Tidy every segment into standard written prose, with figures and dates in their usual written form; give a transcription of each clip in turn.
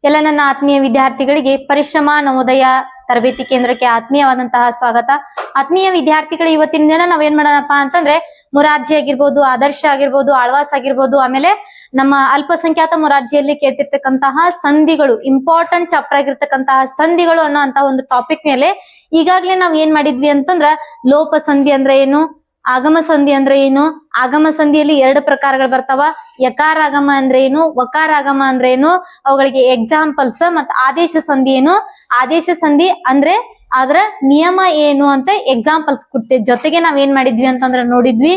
ಎಲ್ಲ ನನ್ನ ಆತ್ಮೀಯ ವಿದ್ಯಾರ್ಥಿಗಳಿಗೆ ಪರಿಶ್ರಮ ನವೋದಯ ತರಬೇತಿ ಕೇಂದ್ರಕ್ಕೆ ಆತ್ಮೀಯವಾದಂತಹ ಸ್ವಾಗತ. ಆತ್ಮೀಯ ವಿದ್ಯಾರ್ಥಿಗಳು, ಇವತ್ತಿನ ದಿನ ನಾವೇನ್ ಮಾಡೋಣಪ್ಪ ಅಂತಂದ್ರೆ ಮೊರಾರ್ಜಿ ಆಗಿರ್ಬೋದು, ಆದರ್ಶ ಆಗಿರ್ಬೋದು, ಆಳ್ವಾಸ್ ಆಗಿರ್ಬೋದು, ಆಮೇಲೆ ನಮ್ಮ ಅಲ್ಪಸಂಖ್ಯಾತ ಮೊರಾರ್ಜಿಯಲ್ಲಿ ಕೇಳ್ತಿರ್ತಕ್ಕಂತಹ ಸಂಧಿಗಳು, ಇಂಪಾರ್ಟೆಂಟ್ ಚಾಪ್ಟರ್ ಆಗಿರ್ತಕ್ಕಂತಹ ಸಂಧಿಗಳು ಅನ್ನೋ ಒಂದು ಟಾಪಿಕ್ ಮೇಲೆ ಈಗಾಗ್ಲೇ ನಾವ್ ಏನ್ ಮಾಡಿದ್ವಿ ಅಂತಂದ್ರ ಲೋಪ ಸಂಧಿ ಅಂದ್ರೆ ಏನು, ಆಗಮ ಸಂಧಿ ಅಂದ್ರೆ ಏನು, ಆಗಮ ಸಂಧಿಯಲ್ಲಿ 2 ಪ್ರಕಾರಗಳು ಬರ್ತಾವ. ಯಕಾರಾಗಮ ಅಂದ್ರೆ ಏನು, ವಕಾರಾಗಮ ಅಂದ್ರೆ ಏನು, ಅವುಗಳಿಗೆ ಎಕ್ಸಾಂಪಲ್ಸ್, ಮತ್ತು ಆದೇಶ ಸಂಧಿ ಏನು, ಆದೇಶ ಸಂಧಿ ಅಂದ್ರೆ ಅದರ ನಿಯಮ ಏನು ಅಂತ ಎಕ್ಸಾಂಪಲ್ಸ್ ಕೊಡ್ತೇವೆ. ಜೊತೆಗೆ ನಾವ್ ಏನ್ ಮಾಡಿದ್ವಿ ಅಂತಂದ್ರೆ ನೋಡಿದ್ವಿ.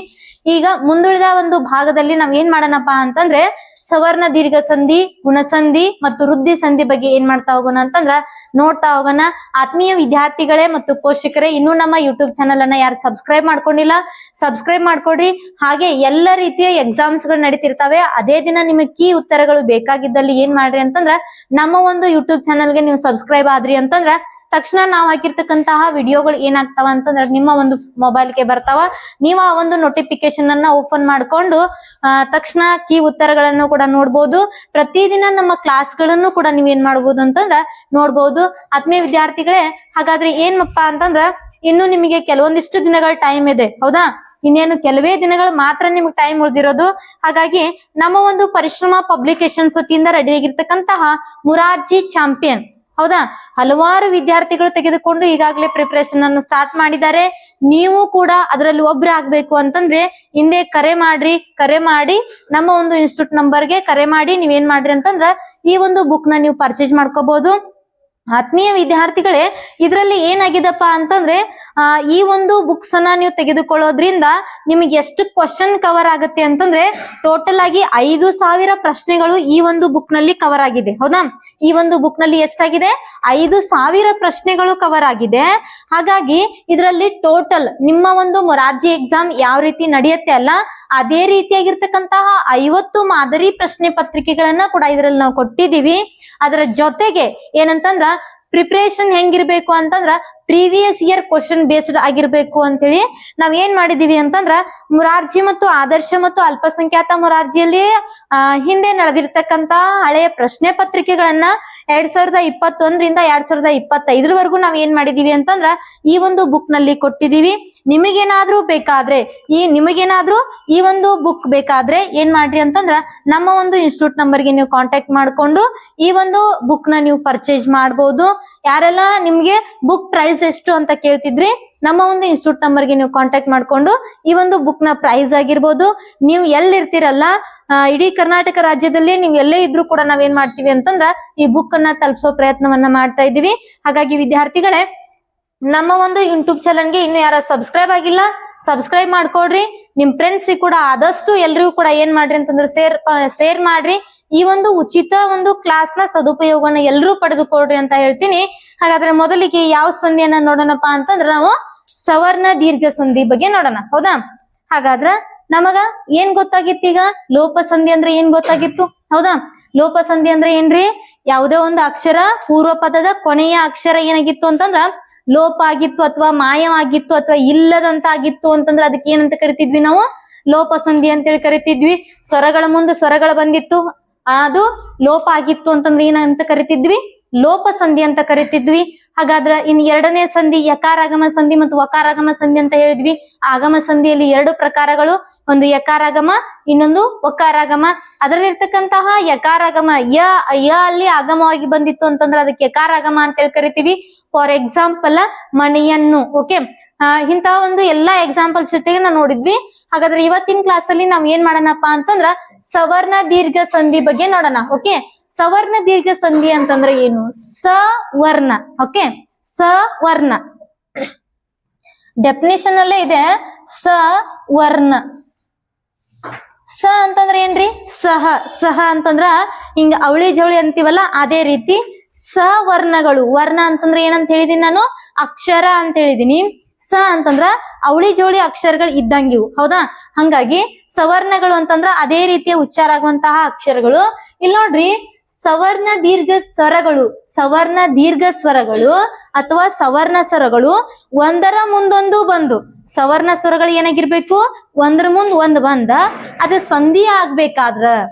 ಈಗ ಮುಂದುಳಿದ ಒಂದು ಭಾಗದಲ್ಲಿ ನಾವ್ ಏನ್ ಮಾಡೋಣಪ್ಪ ಅಂತಂದ್ರೆ ಸವರ್ಣ ದೀರ್ಘ ಸಂಧಿ, ಗುಣಸಂಧಿ ಮತ್ತು ವೃದ್ಧಿ ಸಂಧಿ ಬಗ್ಗೆ ಏನ್ ಮಾಡ್ತಾ ಹೋಗೋಣ ಅಂತಂದ್ರ ನೋಡ್ತಾ ಹೋಗೋಣ. ಆತ್ಮೀಯ ವಿದ್ಯಾರ್ಥಿಗಳೇ ಮತ್ತು ಪೋಷಕರೇ, ಇನ್ನೂ ನಮ್ಮ ಯೂಟ್ಯೂಬ್ ಚಾನಲ್ ಅನ್ನ ಯಾರು ಸಬ್ಸ್ಕ್ರೈಬ್ ಮಾಡ್ಕೊಂಡಿಲ್ಲ, ಸಬ್ಸ್ಕ್ರೈಬ್ ಮಾಡ್ಕೊಡ್ರಿ. ಹಾಗೆ ಎಲ್ಲ ರೀತಿಯ ಎಕ್ಸಾಮ್ಸ್ ಗಳು ನಡೀತಿರ್ತಾವೆ. ಅದೇ ದಿನ ನಿಮಗೆ ಕೀ ಉತ್ತರಗಳು ಬೇಕಾಗಿದ್ದಲ್ಲಿ ಏನ್ ಮಾಡ್ರಿ ಅಂತಂದ್ರ ನಮ್ಮ ಒಂದು ಯೂಟ್ಯೂಬ್ ಚಾನಲ್ಗೆ ನೀವು ಸಬ್ಸ್ಕ್ರೈಬ್ ಆದ್ರಿ ಅಂತಂದ್ರ ತಕ್ಷಣ ನಾವು ಹಾಕಿರ್ತಕ್ಕಂತಹ ವಿಡಿಯೋಗಳು ಏನಾಗ್ತಾವ ಅಂತಂದ್ರೆ ನಿಮ್ಮ ಒಂದು ಮೊಬೈಲ್ಗೆ ಬರ್ತಾವ. ನೀವು ಆ ಒಂದು ನೋಟಿಫಿಕೇಶನ್ ಅನ್ನ ಓಪನ್ ಮಾಡ್ಕೊಂಡು ತಕ್ಷಣ ಕೀ ಉತ್ತರಗಳನ್ನು ಕೂಡ ನೋಡ್ಬೋದು. ಪ್ರತಿದಿನ ನಮ್ಮ ಕ್ಲಾಸ್ಗಳನ್ನು ಕೂಡ ನೀವ್ ಏನ್ ಮಾಡ್ಬೋದು ಅಂತಂದ್ರ ನೋಡ್ಬೋದು. ಆತ್ಮೀಯ ವಿದ್ಯಾರ್ಥಿಗಳೇ, ಹಾಗಾದ್ರೆ ಏನಪ್ಪಾ ಅಂತಂದ್ರ ಇನ್ನು ನಿಮಗೆ ಕೆಲವೊಂದಿಷ್ಟು ದಿನಗಳ ಟೈಮ್ ಇದೆ, ಹೌದಾ? ಇನ್ನೇನು ಕೆಲವೇ ದಿನಗಳು ಮಾತ್ರ ನಿಮ್ಗೆ ಟೈಮ್ ಉಳಿದಿರೋದು. ಹಾಗಾಗಿ ನಮ್ಮ ಒಂದು ಪರಿಶ್ರಮ ಪಬ್ಲಿಕೇಶನ್ಸ್ ವತಿಯಿಂದ ರೆಡಿ ಆಗಿರ್ತಕ್ಕಂತಹ ಮೊರಾರ್ಜಿ ಚಾಂಪಿಯನ್, ಹೌದಾ, ಹಲವಾರು ವಿದ್ಯಾರ್ಥಿಗಳು ತೆಗೆದುಕೊಂಡು ಈಗಾಗಲೇ ಪ್ರಿಪರೇಷನ್ ಅನ್ನು ಸ್ಟಾರ್ಟ್ ಮಾಡಿದ್ದಾರೆ. ನೀವು ಕೂಡ ಅದರಲ್ಲಿ ಒಬ್ರು ಆಗ್ಬೇಕು ಅಂತಂದ್ರೆ ಹಿಂದೆ ಕರೆ ಮಾಡಿ ನಮ್ಮ ಒಂದು ಇನ್ಸ್ಟಿಟ್ಯೂಟ್ ನಂಬರ್ಗೆ ಕರೆ ಮಾಡಿ ನೀವೇನ್ ಮಾಡ್ರಿ ಅಂತಂದ್ರ ಈ ಒಂದು ಬುಕ್ ನ ನೀವು ಪರ್ಚೇಸ್ ಮಾಡ್ಕೋಬಹುದು. ಆತ್ಮೀಯ ವಿದ್ಯಾರ್ಥಿಗಳೇ, ಇದರಲ್ಲಿ ಏನಾಗಿದಪ್ಪ ಅಂತಂದ್ರೆ ಈ ಒಂದು ಬುಕ್ಸ್ ಅನ್ನ ನೀವು ತೆಗೆದುಕೊಳ್ಳೋದ್ರಿಂದ ನಿಮಗೆ ಎಷ್ಟು ಕ್ವಶನ್ ಕವರ್ ಆಗುತ್ತೆ ಅಂತಂದ್ರೆ ಟೋಟಲ್ ಆಗಿ 5,000 ಪ್ರಶ್ನೆಗಳು ಈ ಒಂದು ಬುಕ್ ನಲ್ಲಿ ಕವರ್ ಆಗಿದೆ, ಹೌದಾ? ಈ ಒಂದು ಬುಕ್ ನಲ್ಲಿ ಎಷ್ಟಾಗಿದೆ? 5,000 ಪ್ರಶ್ನೆಗಳು ಕವರ್ ಆಗಿದೆ. ಹಾಗಾಗಿ ಇದರಲ್ಲಿ ಟೋಟಲ್ ನಿಮ್ಮ ಒಂದು ಮೊರಾರ್ಜಿ ಎಕ್ಸಾಮ್ ಯಾವ ರೀತಿ ನಡೆಯುತ್ತೆ ಅಲ್ಲ, ಅದೇ ರೀತಿಯಾಗಿರ್ತಕ್ಕಂತಹ 50 ಮಾದರಿ ಪ್ರಶ್ನೆ ಪತ್ರಿಕೆಗಳನ್ನ ಕೂಡ ಇದರಲ್ಲಿ ನಾವು ಕೊಟ್ಟಿದೀವಿ. ಅದರ ಜೊತೆಗೆ ಏನಂತಂದ್ರ ಪ್ರಿಪರೇಷನ್ ಹೆಂಗಿರ್ಬೇಕು ಅಂತಂದ್ರ ಪ್ರೀವಿಯಸ್ ಇಯರ್ ಕ್ವಶನ್ ಬೇಸ್ಡ್ ಆಗಿರ್ಬೇಕು ಅಂತೇಳಿ ನಾವ್ ಏನ್ ಮಾಡಿದೀವಿ ಅಂತಂದ್ರ ಮೊರಾರ್ಜಿ ಮತ್ತು ಆದರ್ಶ ಮತ್ತು ಅಲ್ಪಸಂಖ್ಯಾತ ಮೊರಾರ್ಜಿಯಲ್ಲಿ ಹಿಂದೆ ನಡೆದಿರ್ತಕ್ಕಂತ ಹಳೆಯ ಪ್ರಶ್ನೆ ಪತ್ರಿಕೆಗಳನ್ನ 2021ರಿಂದ 2025 ನಾವ್ ಏನ್ ಮಾಡಿದೀವಿ ಅಂತಂದ್ರ ಈ ಒಂದು ಬುಕ್ ನಲ್ಲಿ ಕೊಟ್ಟಿದೀವಿ. ನಿಮಗೇನಾದ್ರೂ ಈ ಒಂದು ಬುಕ್ ಬೇಕಾದ್ರೆ ಏನ್ ಮಾಡ್ರಿ ಅಂತಂದ್ರ ನಮ್ಮ ಒಂದು ಇನ್ಸ್ಟಿಟ್ಯೂಟ್ ನಂಬರ್ಗೆ ನೀವು ಕಾಂಟ್ಯಾಕ್ಟ್ ಮಾಡ್ಕೊಂಡು ಈ ಒಂದು ಬುಕ್ ನ ನೀವು ಪರ್ಚೇಸ್ ಮಾಡ್ಬೋದು. ಯಾರೆಲ್ಲ ನಿಮ್ಗೆ ಬುಕ್ ಪ್ರೈಸ್ ಎಷ್ಟು ಅಂತ ಕೇಳ್ತಿದ್ರಿ, ನಮ್ಮ ಒಂದು ಇನ್ಸ್ಟಿಟ್ಯೂಟ್ ನಂಬರ್ಗೆ ನೀವು ಕಾಂಟ್ಯಾಕ್ಟ್ ಮಾಡ್ಕೊಂಡು ಈ ಒಂದು ಬುಕ್ ನ ಪ್ರೈಸ್ ಆಗಿರ್ಬೋದು, ನೀವು ಎಲ್ಲಿರ್ತೀರಲ್ಲ ಇಡೀ ಕರ್ನಾಟಕ ರಾಜ್ಯದಲ್ಲಿ ನೀವು ಎಲ್ಲೇ ಇದ್ರೂ ಕೂಡ ನಾವೇನ್ ಮಾಡ್ತೀವಿ ಅಂತಂದ್ರ ಈ ಬುಕ್ ಅನ್ನ ತಲುಪಿಸೋ ಪ್ರಯತ್ನವನ್ನ ಮಾಡ್ತಾ ಇದೀವಿ. ಹಾಗಾಗಿ ವಿದ್ಯಾರ್ಥಿಗಳೇ, ನಮ್ಮ ಒಂದು ಯೂಟ್ಯೂಬ್ ಚಾನಲ್ಗೆ ಇನ್ನು ಯಾರ ಸಬ್ಸ್ಕ್ರೈಬ್ ಆಗಿಲ್ಲ, ಸಬ್ಸ್ಕ್ರೈಬ್ ಮಾಡ್ಕೊಡ್ರಿ. ನಿಮ್ ಫ್ರೆಂಡ್ಸ್ ಕೂಡ ಆದಷ್ಟು ಎಲ್ರಿಗೂ ಕೂಡ ಏನ್ ಮಾಡ್ರಿ ಅಂತಂದ್ರೆ ಶೇರ್ ಮಾಡ್ರಿ. ಈ ಒಂದು ಉಚಿತ ಒಂದು ಕ್ಲಾಸ್ ನ ಸದುಪಯೋಗನ ಎಲ್ರೂ ಪಡೆದುಕೊಡ್ರಿ ಅಂತ ಹೇಳ್ತೀನಿ. ಹಾಗಾದ್ರೆ ಮೊದಲಿಗೆ ಯಾವ ಸಂಧಿಯನ್ನ ನೋಡೋಣಪ್ಪ ಅಂತಂದ್ರೆ ನಾವು ಸವರ್ಣ ದೀರ್ಘ ಸಂಧಿ ಬಗ್ಗೆ ನೋಡೋಣ, ಹೌದಾ? ಹಾಗಾದ್ರ ನಮಗ ಏನ್ ಗೊತ್ತಾಗಿತ್ತು? ಈಗ ಲೋಪ ಸಂಧಿ ಅಂದ್ರೆ ಏನ್ ಗೊತ್ತಾಗಿತ್ತು, ಹೌದಾ? ಲೋಪ ಸಂಧಿ ಅಂದ್ರೆ ಏನ್ರಿ? ಯಾವುದೇ ಒಂದು ಅಕ್ಷರ ಪೂರ್ವ ಪದದ ಕೊನೆಯ ಅಕ್ಷರ ಏನಾಗಿತ್ತು ಅಂತಂದ್ರ ಲೋಪ ಆಗಿತ್ತು, ಅಥವಾ ಮಾಯವಾಗಿತ್ತು, ಅಥವಾ ಇಲ್ಲದಂತ ಆಗಿತ್ತು ಅಂತಂದ್ರೆ ಅದಕ್ಕೆ ಏನಂತ ಕರಿತಿದ್ವಿ ನಾವು? ಲೋಪ ಸಂಧಿ ಅಂತೇಳಿ ಕರಿತಿದ್ವಿ. ಸ್ವರಗಳ ಮುಂದೆ ಸ್ವರಗಳು ಬಂದಿತ್ತು, ಅದು ಲೋಪ ಆಗಿತ್ತು ಅಂತಂದ್ರೆ ಏನಂತ ಕರಿತಿದ್ವಿ? ಲೋಪ ಸಂಧಿ ಅಂತ ಕರಿತಿದ್ವಿ. ಹಾಗಾದ್ರೆ ಇನ್ 2ನೇ ಸಂಧಿ ಯಕಾರಾಗಮ ಸಂಧಿ ಮತ್ತು ವಕಾರಾಗಮ ಸಂಧಿ ಅಂತ ಹೇಳಿದ್ವಿ. ಆಗಮ ಸಂಧಿಯಲ್ಲಿ 2 ಪ್ರಕಾರಗಳು, ಒಂದು ಯಕಾರಾಗಮ, ಇನ್ನೊಂದು ವಕಾರಾಗಮ. ಅದರಲ್ಲಿರ್ತಕ್ಕಂತಹ ಯಕಾರಾಗಮ ಯ ಅಲ್ಲಿ ಆಗಮವಾಗಿ ಬಂದಿತ್ತು ಅಂತಂದ್ರೆ ಅದಕ್ಕೆ ಯಕಾರಾಗಮ ಅಂತ ಹೇಳಿ ಕರಿತೀವಿ. ಫಾರ್ ಎಕ್ಸಾಂಪಲ್ ಮಣಿಯನ್ನು, ಓಕೆ, ಇಂತಹ ಒಂದು ಎಲ್ಲಾ ಎಕ್ಸಾಂಪಲ್ ಜೊತೆಗೆ ನಾವು ನೋಡಿದ್ವಿ. ಹಾಗಾದ್ರೆ ಇವತ್ತಿನ ಕ್ಲಾಸ್ ಅಲ್ಲಿ ನಾವ್ ಏನ್ ಮಾಡೋಣಪ್ಪ ಅಂತಂದ್ರ ಸವರ್ಣ ದೀರ್ಘ ಸಂಧಿ ಬಗ್ಗೆ ನೋಡೋಣ. ಓಕೆ, ಸವರ್ಣ ದೀರ್ಘ ಸಂಧಿ ಅಂತಂದ್ರೆ ಏನು? ಸವರ್ಣ, ಓಕೆ, ಸವರ್ಣ ಡೆಫಿನಿಷನ್ ಅಲ್ಲೇ ಇದೆ. ಸವರ್ಣ, ಸ ಅಂತಂದ್ರೆ ಏನ್ರಿ? ಸಹ ಅಂತಂದ್ರ ಹಿಂಗ ಅವಳಿ ಜವಳಿ ಅಂತೀವಲ್ಲ, ಅದೇ ರೀತಿ ಸವರ್ಣಗಳು. ವರ್ಣ ಅಂತಂದ್ರೆ ಏನಂತ ಹೇಳಿದೀನಿ ನಾನು? ಅಕ್ಷರ ಅಂತ ಹೇಳಿದೀನಿ. ಸ ಅಂತಂದ್ರ ಅವಳಿ ಜವಳಿ ಅಕ್ಷರಗಳು ಇದ್ದಂಗಿವು, ಹೌದಾ? ಹಂಗಾಗಿ ಸವರ್ಣಗಳು ಅಂತಂದ್ರ ಅದೇ ರೀತಿಯ ಉಚ್ಚಾರ ಆಗುವಂತಹ ಅಕ್ಷರಗಳು. ಇಲ್ಲಿ ನೋಡ್ರಿ, ಸವರ್ಣ ದೀರ್ಘ ಸ್ವರಗಳು ಅಥವಾ ಸವರ್ಣ ಸ್ವರಗಳು ಒಂದರ ಮುಂದೊಂದು ಬಂದು, ಸವರ್ಣ ಸ್ವರಗಳು ಏನಾಗಿರ್ಬೇಕು? ಒಂದ್ರ ಮುಂದ್ ಒಂದ್ ಬಂದ ಅದು ಸಂಧಿ ಆಗ್ಬೇಕಾದ್ರ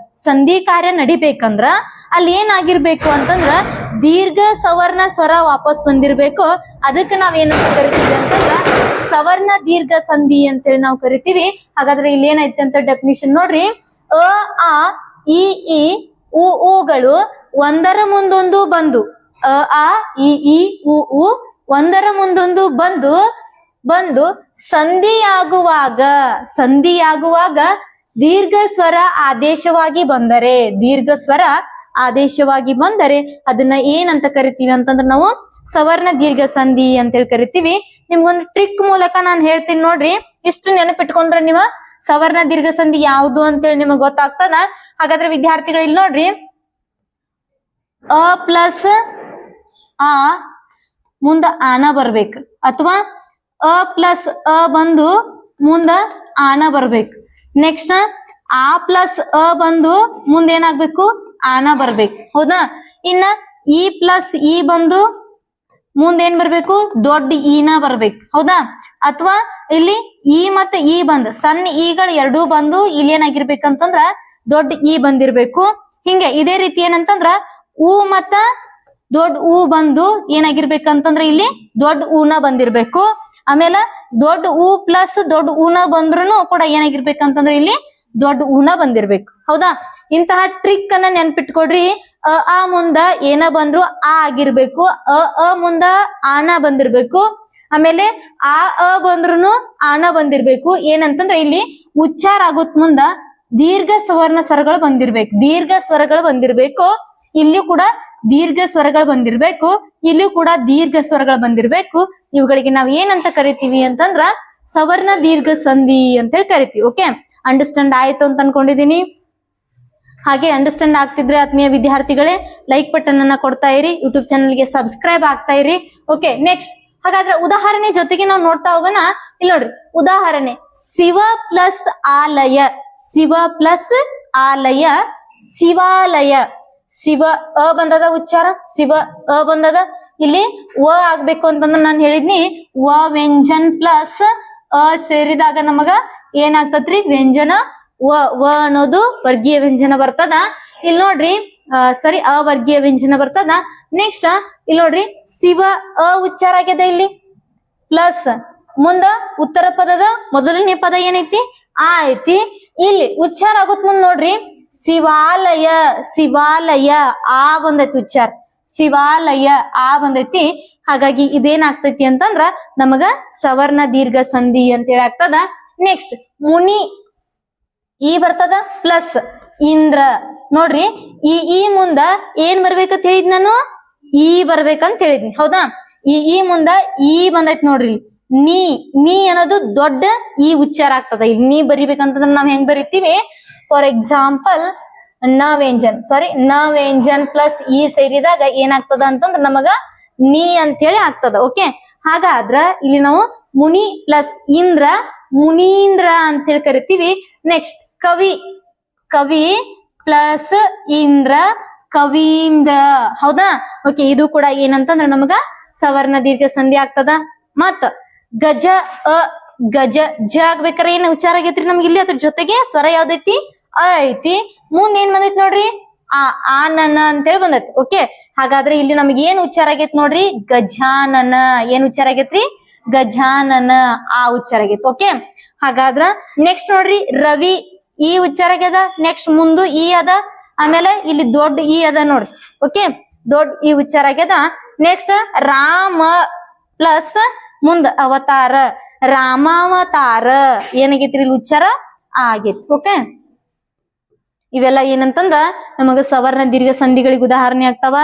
ಸಂಧಿ ಕಾರ್ಯ ನಡಿಬೇಕಂದ್ರ ಅಲ್ಲಿ ಏನಾಗಿರ್ಬೇಕು ಅಂತಂದ್ರ ದೀರ್ಘ ಸವರ್ಣ ಸ್ವರ ವಾಪಸ್ ಬಂದಿರ್ಬೇಕು. ಅದಕ್ಕೆ ನಾವ್ ಏನಂತ ಕರಿತೀವಿ ಅಂತಂದ್ರ ಸವರ್ಣ ದೀರ್ಘ ಸಂಧಿ ಅಂತೇಳಿ ನಾವು ಕರಿತೀವಿ. ಹಾಗಾದ್ರೆ ಇಲ್ಲಿ ಏನೈತೆ ಅಂತ ಡೆಫಿನಿಷನ್ ನೋಡ್ರಿ. ಅ ಆ ಇ ಈ ಉ ಊಗಳು ಒಂದರ ಮುಂದೊಂದು ಬಂದು, ಅ ಆ ಇ ಈ ಉ ಊ ಒಂದರ ಮುಂದೊಂದು ಬಂದು ಸಂಧಿಯಾಗುವಾಗ ದೀರ್ಘ ಸ್ವರ ಆದೇಶವಾಗಿ ಬಂದರೆ ಅದನ್ನ ಏನಂತ ಕರಿತೀವಿ ಅಂತಂದ್ರೆ ನಾವು ಸವರ್ಣ ದೀರ್ಘ ಸಂಧಿ ಅಂತೇಳಿ ಕರಿತೀವಿ. ನಿಮ್ಗೊಂದು ಟ್ರಿಕ್ ಮೂಲಕ ನಾನು ಹೇಳ್ತೀನಿ ನೋಡ್ರಿ. ಇಷ್ಟು ನೆನಪಿಟ್ಕೊಂಡ್ರೆ ನೀವು ಸವರ್ಣ ದೀರ್ಘ ಸಂಧಿ ಯಾವುದು ಅಂತೇಳಿ ನಿಮಗ್ ಗೊತ್ತಾಗ್ತದ. ಹಾಗಾದ್ರೆ ವಿದ್ಯಾರ್ಥಿಗಳು ಇಲ್ಲಿ ನೋಡ್ರಿ, ಅ ಪ್ಲಸ್ ಆ ಮುಂದ ಆನ ಬರ್ಬೇಕು, ಅಥವಾ ಅ ಪ್ಲಸ್ ಅ ಬಂದು ಮುಂದ ಆನ ಬರ್ಬೇಕು. ನೆಕ್ಸ್ಟ್ ಆ ಪ್ಲಸ್ ಅ ಬಂದು ಮುಂದೆ ಏನಾಗ್ಬೇಕು, ಆನ ಬರ್ಬೇಕು. ಹೌದಾ? ಇನ್ನ ಇ ಪ್ಲಸ್ ಇ ಬಂದು ಮುಂದೇನ್ ಬರ್ಬೇಕು, ದೊಡ್ಡ ಈನ ಬರ್ಬೇಕು. ಹೌದಾ? ಅಥವಾ ಇಲ್ಲಿ ಇ ಮತ್ತೆ ಇ ಬಂದು ಸಣ್ಣ ಈಗಳು ಎರಡೂ ಬಂದು ಇಲ್ಲಿ ಏನಾಗಿರ್ಬೇಕಂತಂದ್ರ ದೊಡ್ಡ ಇ ಬಂದಿರ್ಬೇಕು. ಹಿಂಗೆ ಇದೇ ರೀತಿ ಏನಂತಂದ್ರ ಉ ಮತ್ತ ದೊಡ್ಡ ಉ ಬಂದು ಏನಾಗಿರ್ಬೇಕಂತಂದ್ರ ಇಲ್ಲಿ ದೊಡ್ಡ ಊನ ಬಂದಿರ್ಬೇಕು. ಆಮೇಲೆ ದೊಡ್ಡ ಉ ಪ್ಲಸ್ ದೊಡ್ಡ ಊನ ಬಂದ್ರೂ ಕೂಡ ಏನಾಗಿರ್ಬೇಕಂತಂದ್ರ ಇಲ್ಲಿ ದೊಡ್ಡ ಊನ ಬಂದಿರ್ಬೇಕು. ಹೌದಾ? ಇಂತಹ ಟ್ರಿಕ್ ಅನ್ನ ನೆನ್ಪಿಟ್ಕೊಡ್ರಿ. ಆ ಮುಂದ ಏನ ಬಂದ್ರು ಆ ಆಗಿರ್ಬೇಕು, ಅ ಮುಂದ ಆನ ಬಂದಿರ್ಬೇಕು. ಆಮೇಲೆ ಆ ಬಂದ್ರು ಆನ ಬಂದಿರ್ಬೇಕು. ಏನಂತಂದ್ರೆ ಇಲ್ಲಿ ಉಚ್ಚಾರ ಆಗೋತ್ ಮುಂದ ದೀರ್ಘ ಸ್ವರ್ಣ ಸ್ವರಗಳು ಬಂದಿರ್ಬೇಕು. ಇಲ್ಲಿ ಕೂಡ ದೀರ್ಘ ಸ್ವರಗಳು ಬಂದಿರ್ಬೇಕು, ಇಲ್ಲೂ ಕೂಡ ದೀರ್ಘ ಸ್ವರಗಳು ಬಂದಿರ್ಬೇಕು. ಇವುಗಳಿಗೆ ನಾವ್ ಏನಂತ ಕರಿತೀವಿ ಅಂತಂದ್ರ ಸವರ್ಣ ದೀರ್ಘ ಸಂಧಿ ಅಂತ ಹೇಳಿ ಕರಿತೀವಿ. ಓಕೆ, ಅಂಡರ್ಸ್ಟ್ಯಾಂಡ್ ಆಯ್ತು ಅಂತ ಅನ್ಕೊಂಡಿದೀನಿ. ಹಾಗೆ ಅಂಡರ್ಸ್ಟ್ಯಾಂಡ್ ಆಗ್ತಿದ್ರೆ ಆತ್ಮೀಯ ವಿದ್ಯಾರ್ಥಿಗಳೇ ಲೈಕ್ ಬಟನ್ ಅನ್ನ ಕೊಡ್ತಾ ಇರಿ, ಯೂಟ್ಯೂಬ್ ಚಾನಲ್ಗೆ ಸಬ್ಸ್ಕ್ರೈಬ್ ಆಗ್ತಾ ಇರಿ. ಓಕೆ, ನೆಕ್ಸ್ಟ್ ಹಾಗಾದ್ರೆ ಉದಾಹರಣೆ ಜೊತೆಗೆ ನಾವು ನೋಡ್ತಾ ಹೋಗೋಣ. ಇಲ್ಲಿ ನೋಡ್ರಿ, ಉದಾಹರಣೆ ಶಿವ ಪ್ಲಸ್ ಆಲಯ, ಶಿವಾಲಯ. ಶಿವ ಅ ಬಂದದ ಉಚ್ಚಾರ, ಶಿವ ಅ ಬಂದದ. ಇಲ್ಲಿ ವ ಆಗ್ಬೇಕು ಅಂತಂದ್ರೆ ನಾನು ಹೇಳಿದ್ನಿ, ವ ವ್ಯಂಜನ್ ಪ್ಲಸ್ ಅ ಸೇರಿದಾಗ ನಮಗ ಏನಾಗ್ತತ್ರಿ, ವ್ಯಂಜನ ವ ಅನ್ನೋದು ವರ್ಗೀಯ ವ್ಯಂಜನ ಬರ್ತದ. ಇಲ್ಲಿ ನೋಡ್ರಿ ಅವರ್ಗೀಯ ವ್ಯಂಜನ ಬರ್ತದ. ನೆಕ್ಸ್ಟ್ ಇಲ್ಲಿ ನೋಡ್ರಿ, ಶಿವ ಅ ಉಚ್ಚಾರ ಆಗ್ಯದ ಇಲ್ಲಿ, ಪ್ಲಸ್ ಮುಂದ ಉತ್ತರ ಪದದ ಮೊದಲನೇ ಪದ ಏನೈತಿ, ಆ ಐತಿ. ಇಲ್ಲಿ ಉಚ್ಚಾರ ಆಗುತ್ತ ಮುಂದ್ ನೋಡ್ರಿ, ಶಿವಾಲಯ ಆ ಬಂದೈತಿ ಉಚ್ಚಾರ, ಶಿವಾಲಯ ಆ ಬಂದೈತಿ. ಹಾಗಾಗಿ ಇದೇನಾಗ್ತೈತಿ ಅಂತಂದ್ರ ನಮಗ ಸವರ್ಣ ದೀರ್ಘ ಸಂಧಿ ಅಂತ ಹೇಳಿ ಆಗ್ತದ. ನೆಕ್ಸ್ಟ್ ಮುನಿ ಈ ಬರ್ತದ ಪ್ಲಸ್ ಇಂದ್ರ. ನೋಡ್ರಿ, ಈ ಮುಂದ ಏನ್ ಬರ್ಬೇಕಂತ ಹೇಳಿದ್ ನಾನು, ಈ ಬರ್ಬೇಕಂತ ಹೇಳಿದ್ನಿ. ಹೌದಾ? ಈ ಮುಂದ ಈ ಬಂದೈತಿ ನೋಡ್ರಿ, ನೀ ಅನ್ನೋದು ದೊಡ್ಡ ಈ ಉಚ್ಚಾರ ಆಗ್ತದ. ಇಲ್ಲಿ ನೀ ಬರಿಬೇಕಂತಂದ್ರ ನಾವ್ ಹೆಂಗ್ ಬರಿತೀವಿ, ಫಾರ್ ಎಕ್ಸಾಂಪಲ್ ನ ವ್ಯಂಜನ್ ಪ್ಲಸ್ ಈ ಸೇರಿದಾಗ ಏನಾಗ್ತದ ಅಂತಂದ್ರ ನಮಗ ನೀ ಅಂತ ಹೇಳಿ ಆಗ್ತದ. ಓಕೆ, ಹಾಗಾದ್ರ ಇಲ್ಲಿ ನಾವು ಮುನಿ ಪ್ಲಸ್ ಇಂದ್ರ ಮುನೀಂದ್ರ ಅಂತ ಹೇಳಿ ಕರಿತೀವಿ. ನೆಕ್ಸ್ಟ್ ಕವಿ ಪ್ಲಸ್ ಇಂದ್ರ ಕವೀಂದ್ರ. ಹೌದಾ? ಓಕೆ, ಇದು ಕೂಡ ಏನಂತಂದ್ರ ನಮಗ ಸವರ್ಣ ದೀರ್ಘ ಸಂಧಿ ಆಗ್ತದ. ಮತ್ ಗಜ ಜ ಆಗ್ಬೇಕಾರೆ ಏನ್ ಉಚ್ಚಾರ ಆಗೈತ್ರಿ ನಮ್ಗೆ ಇಲ್ಲಿ, ಅದ್ರ ಜೊತೆಗೆ ಸ್ವರ ಯಾವ್ದೈತಿ, ಅ ಐತಿ. ಮುಂದ್ ಏನ್ ಬಂದೈತಿ ನೋಡ್ರಿ, ಆನನ ಅಂತೇಳಿ ಬಂದೈತಿ. ಓಕೆ, ಹಾಗಾದ್ರೆ ಇಲ್ಲಿ ನಮ್ಗೆ ಏನ್ ಉಚ್ಚಾರ ಆಗೈತಿ ನೋಡ್ರಿ, ಗಜಾನನ. ಏನ್ ಉಚ್ಚಾರ ಆಗೈತ್ರಿ, ಗಜಾನನ ಆ ಉಚ್ಚಾರ ಆಗೈತಿ. ಓಕೆ, ಹಾಗಾದ್ರ ನೆಕ್ಸ್ಟ್ ನೋಡ್ರಿ, ರವಿ ಈ ಉಚ್ಚಾರ ಆಗ್ಯದ. ನೆಕ್ಸ್ಟ್ ಮುಂದು ಈ ಅದ, ಆಮೇಲೆ ಇಲ್ಲಿ ದೊಡ್ಡ ಈ ಅದ ನೋಡ್ರಿ. ಓಕೆ, ದೊಡ್ಡ ಈ ಉಚ್ಚಾರ ಆಗ್ಯದ. ನೆಕ್ಸ್ಟ್ ರಾಮ ಪ್ಲಸ್ ಮುಂದ ಅವತಾರ, ರಾಮಾವತಾರ ಏನಾಗೈತ್ರಿ ಇಲ್ಲಿ ಉಚ್ಚಾರ ಆಗೈತಿ. ಓಕೆ, ಇವೆಲ್ಲ ಏನಂತಂದ್ರ ನಮಗ ಸವರ್ಣ ದೀರ್ಘ ಸಂಧಿಗಳಿಗೆ ಉದಾಹರಣೆ ಆಗ್ತಾವ.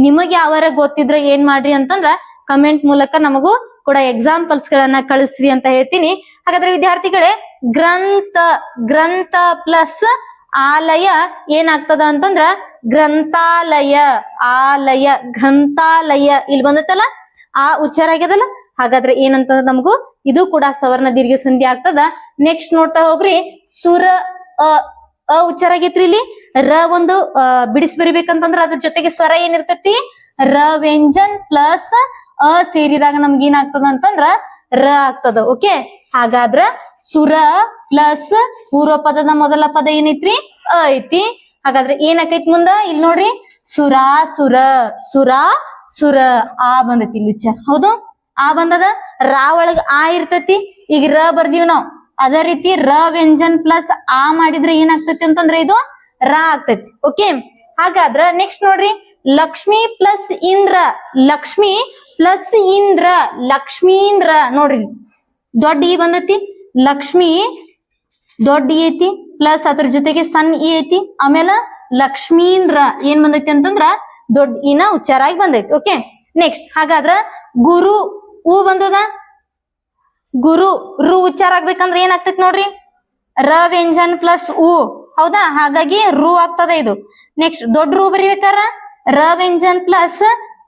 ನಿಮಗ್ ಯಾವಾರ ಗೊತ್ತಿದ್ರ ಏನ್ ಮಾಡ್ರಿ ಅಂತಂದ್ರ ಕಮೆಂಟ್ ಮೂಲಕ ನಮಗೂ ಕೂಡ ಎಕ್ಸಾಂಪಲ್ಸ್ ಗಳನ್ನ ಕಳಿಸ್ರಿ ಅಂತ ಹೇಳ್ತೀನಿ. ಹಾಗಾದ್ರೆ ವಿದ್ಯಾರ್ಥಿಗಳೇ, ಗ್ರಂಥ ಪ್ಲಸ್ ಆಲಯ ಏನಾಗ್ತದ ಅಂತಂದ್ರ ಗ್ರಂಥಾಲಯ, ಗ್ರಂಥಾಲಯ ಇಲ್ಲಿ ಬಂದತ್ತಲ್ಲ, ಆ ಉಚ್ಚಾರ ಆಗ್ಯದಲ್ಲ. ಹಾಗಾದ್ರೆ ಏನಂತಂದ್ರ ನಮಗೂ ಇದು ಕೂಡ ಸವರ್ಣ ದೀರ್ಘ ಸಂಧಿ ಆಗ್ತದ. ನೆಕ್ಸ್ಟ್ ನೋಡ್ತಾ ಹೋಗ್ರಿ, ಸುರ ಅ ಉಚ್ಚಾರ ಆಗೈತ್ರಿ. ಇಲ್ಲಿ ರ ಒಂದು ಬಿಡಿಸಿ ಬರಿಬೇಕಂತಂದ್ರ ಅದ್ರ ಜೊತೆಗೆ ಸ್ವರ ಏನಿರ್ತೈತಿ, ರ ವ್ಯಂಜನ್ ಪ್ಲಸ್ ಅ ಸೇರಿದಾಗ ನಮ್ಗೆ ಏನಾಗ್ತದ ಅಂತಂದ್ರ ರ ಆಗ್ತದ. ಓಕೆ, ಹಾಗಾದ್ರ ಸುರ ಪ್ಲಸ್ ಪೂರ್ವ ಪದದ ಮೊದಲ ಪದ ಏನೈತ್ರಿ, ಅ ಐತಿ. ಹಾಗಾದ್ರೆ ಏನಾಕೈತಿ ಮುಂದ ಇಲ್ಲಿ ನೋಡ್ರಿ ಸುರಾಸುರ ಸುರ ಆ ಬಂದೈತಿ ಇಲ್ಲಿ ಉಚ್ಚಾರ ಹೌದು ಆ ಬಂದದ ರಾ ಒಳಗ ಆ ಇರ್ತೈತಿ ಈಗ ರ ಬರ್ದೀವಿ ನಾವ್ ಅದೇ ರೀತಿ ರ ವ್ಯಂಜನ್ ಪ್ಲಸ್ ಆ ಮಾಡಿದ್ರೆ ಏನಾಗ್ತೈತಿ ಅಂತಂದ್ರೆ ಇದು ರಾ ಆಗ್ತೈತಿ ಓಕೆ ಹಾಗಾದ್ರ ನೆಕ್ಸ್ಟ್ ನೋಡ್ರಿ ಲಕ್ಷ್ಮಿ ಪ್ಲಸ್ ಇಂದ್ರ ಲಕ್ಷ್ಮಿ ಪ್ಲಸ್ ಇಂದ್ರ ಲಕ್ಷ್ಮೀಂದ್ರ ನೋಡ್ರಿ ದೊಡ್ಡ ಇ ಬಂದೈತಿ ಲಕ್ಷ್ಮಿ ದೊಡ್ಡ ಇ ಐತಿ ಪ್ಲಸ್ ಅದ್ರ ಜೊತೆಗೆ ಸಣ್ಣ ಇ ಐತಿ ಆಮೇಲೆ ಲಕ್ಷ್ಮೀಂದ್ರ ಏನ್ ಬಂದೈತಿ ಅಂತಂದ್ರ ದೊಡ್ಡ ಇನ ಉಚ್ಚಾರ ಆಗಿ ಬಂದೈತಿ ಓಕೆ ನೆಕ್ಸ್ಟ್ ಹಾಗಾದ್ರ ಗುರು ಹೂ ಬಂದದ ಗುರು ರು ಉಚ್ಚಾರ ಆಗ್ಬೇಕಂದ್ರ ಏನಾಗ್ತೈತಿ ನೋಡ್ರಿ ರ ವ್ಯಂಜನ್ ಪ್ಲಸ್ ಉ ಹೌದಾ ಹಾಗಾಗಿ ರು ಆಗ್ತದ ಇದು ನೆಕ್ಸ್ಟ್ ದೊಡ್ಡ ರು ಬರಿಬೇಕಾರ ರ ವ್ಯಂಜನ್ ಪ್ಲಸ್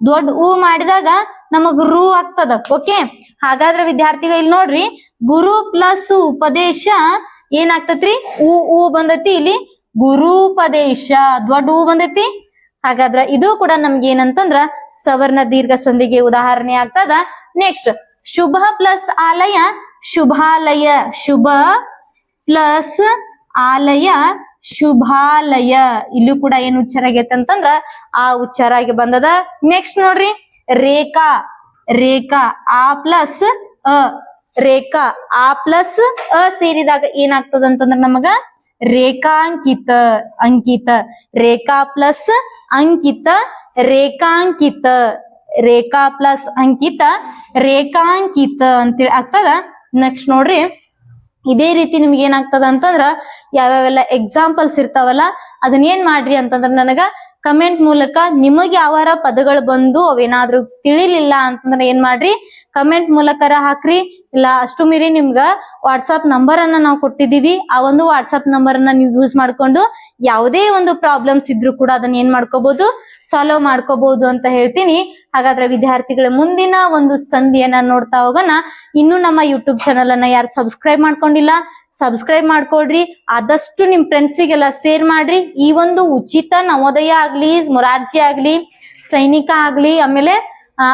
ದೊಡ್ಡ ಉ ಮಾಡಿದಾಗ ನಮಗ್ ರು ಆಗ್ತದ ಓಕೆ ಹಾಗಾದ್ರೆ ವಿದ್ಯಾರ್ಥಿಗಳು ಇಲ್ಲಿ ನೋಡ್ರಿ ಗುರು ಪ್ಲಸ್ ಉಪದೇಶ ಏನಾಗ್ತತ್ರಿ ಉ ಬಂದೈತಿ ಇಲ್ಲಿ ಗುರುಪದೇಶ ದೊಡ್ಡ ಹೂ ಬಂದೈತಿ ಹಾಗಾದ್ರ ಇದು ಕೂಡ ನಮ್ಗೆ ಏನಂತಂದ್ರ ಸವರ್ಣ ದೀರ್ಘ ಸಂಧಿಗೆ ಉದಾಹರಣೆ ಆಗ್ತದ ನೆಕ್ಸ್ಟ್ ಶುಭ ಪ್ಲಸ್ ಆಲಯ ಶುಭಾಲಯ ಶುಭ ಪ್ಲಸ್ ಆಲಯ ಶುಭಾಲಯ ಇಲ್ಲೂ ಕೂಡ ಏನ್ ಉಚ್ಚಾರ ಆಗೈತೆ ಅಂತಂದ್ರ ಆ ಉಚ್ಚಾರ ಆಗಿ ಬಂದದ ನೆಕ್ಸ್ಟ್ ನೋಡ್ರಿ ರೇಖಾ ರೇಖಾ ಆ ಪ್ಲಸ್ ಅ ರೇಖಾ ಆ ಪ್ಲಸ್ ಅ ಸೇರಿದಾಗ ಏನಾಗ್ತದ ಅಂತಂದ್ರ ನಮಗ ರೇಖಾಂಕಿತ ಅಂಕಿತ ರೇಖಾ ಪ್ಲಸ್ ಅಂಕಿತ ರೇಖಾಂಕಿತ ರೇಖಾ ಪ್ಲಸ್ ಅಂಕಿತ ರೇಖಾಂಕಿತ ಅಂತೇಳಿ ಆಗ್ತದ ನೆಕ್ಸ್ಟ್ ನೋಡ್ರಿ ಇದೇ ರೀತಿ ನಿಮ್ಗೆ ಏನಾಗ್ತದ ಅಂತಂದ್ರ ಯಾವ್ಯಾವೆಲ್ಲ ಎಕ್ಸಾಂಪಲ್ಸ್ ಇರ್ತಾವಲ್ಲ ಅದನ್ನ ಏನ್ ಮಾಡ್ರಿ ಅಂತಂದ್ರ ನನಗ ಕಮೆಂಟ್ ಮೂಲಕ ನಿಮಗ್ ಯಾವಾರ ಪದಗಳು ಬಂದು ಅವೇನಾದ್ರೂ ತಿಳಿಲಿಲ್ಲ ಅಂತಂದ್ರ ಏನ್ ಮಾಡ್ರಿ ಕಮೆಂಟ್ ಮೂಲಕರ ಹಾಕ್ರಿ ಇಲ್ಲ ಅಷ್ಟು ಮೀರಿ ನಿಮ್ಗ ವಾಟ್ಸಪ್ ನಂಬರ್ ಅನ್ನ ನಾವು ಕೊಟ್ಟಿದೀವಿ ಆ ಒಂದು ವಾಟ್ಸಪ್ ನಂಬರ್ ಅನ್ನ ನೀವು ಯೂಸ್ ಮಾಡ್ಕೊಂಡು ಯಾವುದೇ ಒಂದು ಪ್ರಾಬ್ಲಮ್ಸ್ ಇದ್ರೂ ಕೂಡ ಅದನ್ನ ಏನ್ ಮಾಡ್ಕೋಬಹುದು ಸಾಲ್ವ್ ಮಾಡ್ಕೋಬಹುದು ಅಂತ ಹೇಳ್ತೀನಿ ಹಾಗಾದ್ರೆ ವಿದ್ಯಾರ್ಥಿಗಳ ಮುಂದಿನ ಒಂದು ಸಂಧಿಯನ್ನ ನೋಡ್ತಾ ಹೋಗೋಣ ಇನ್ನು ನಮ್ಮ ಯೂಟ್ಯೂಬ್ ಚಾನಲ್ ಅನ್ನ ಯಾರು ಸಬ್ಸ್ಕ್ರೈಬ್ ಮಾಡ್ಕೊಂಡಿಲ್ಲ ಸಬ್ಸ್ಕ್ರೈಬ್ ಮಾಡ್ಕೊಡ್ರಿ ಆದಷ್ಟು ನಿಮ್ ಫ್ರೆಂಡ್ಸಿಗೆಲ್ಲ ಶೇರ್ ಮಾಡ್ರಿ ಈ ಒಂದು ಉಚಿತ ನವೋದಯ ಆಗ್ಲಿ ಮೊರಾರ್ಜಿ ಆಗ್ಲಿ ಸೈನಿಕ ಆಗ್ಲಿ ಆಮೇಲೆ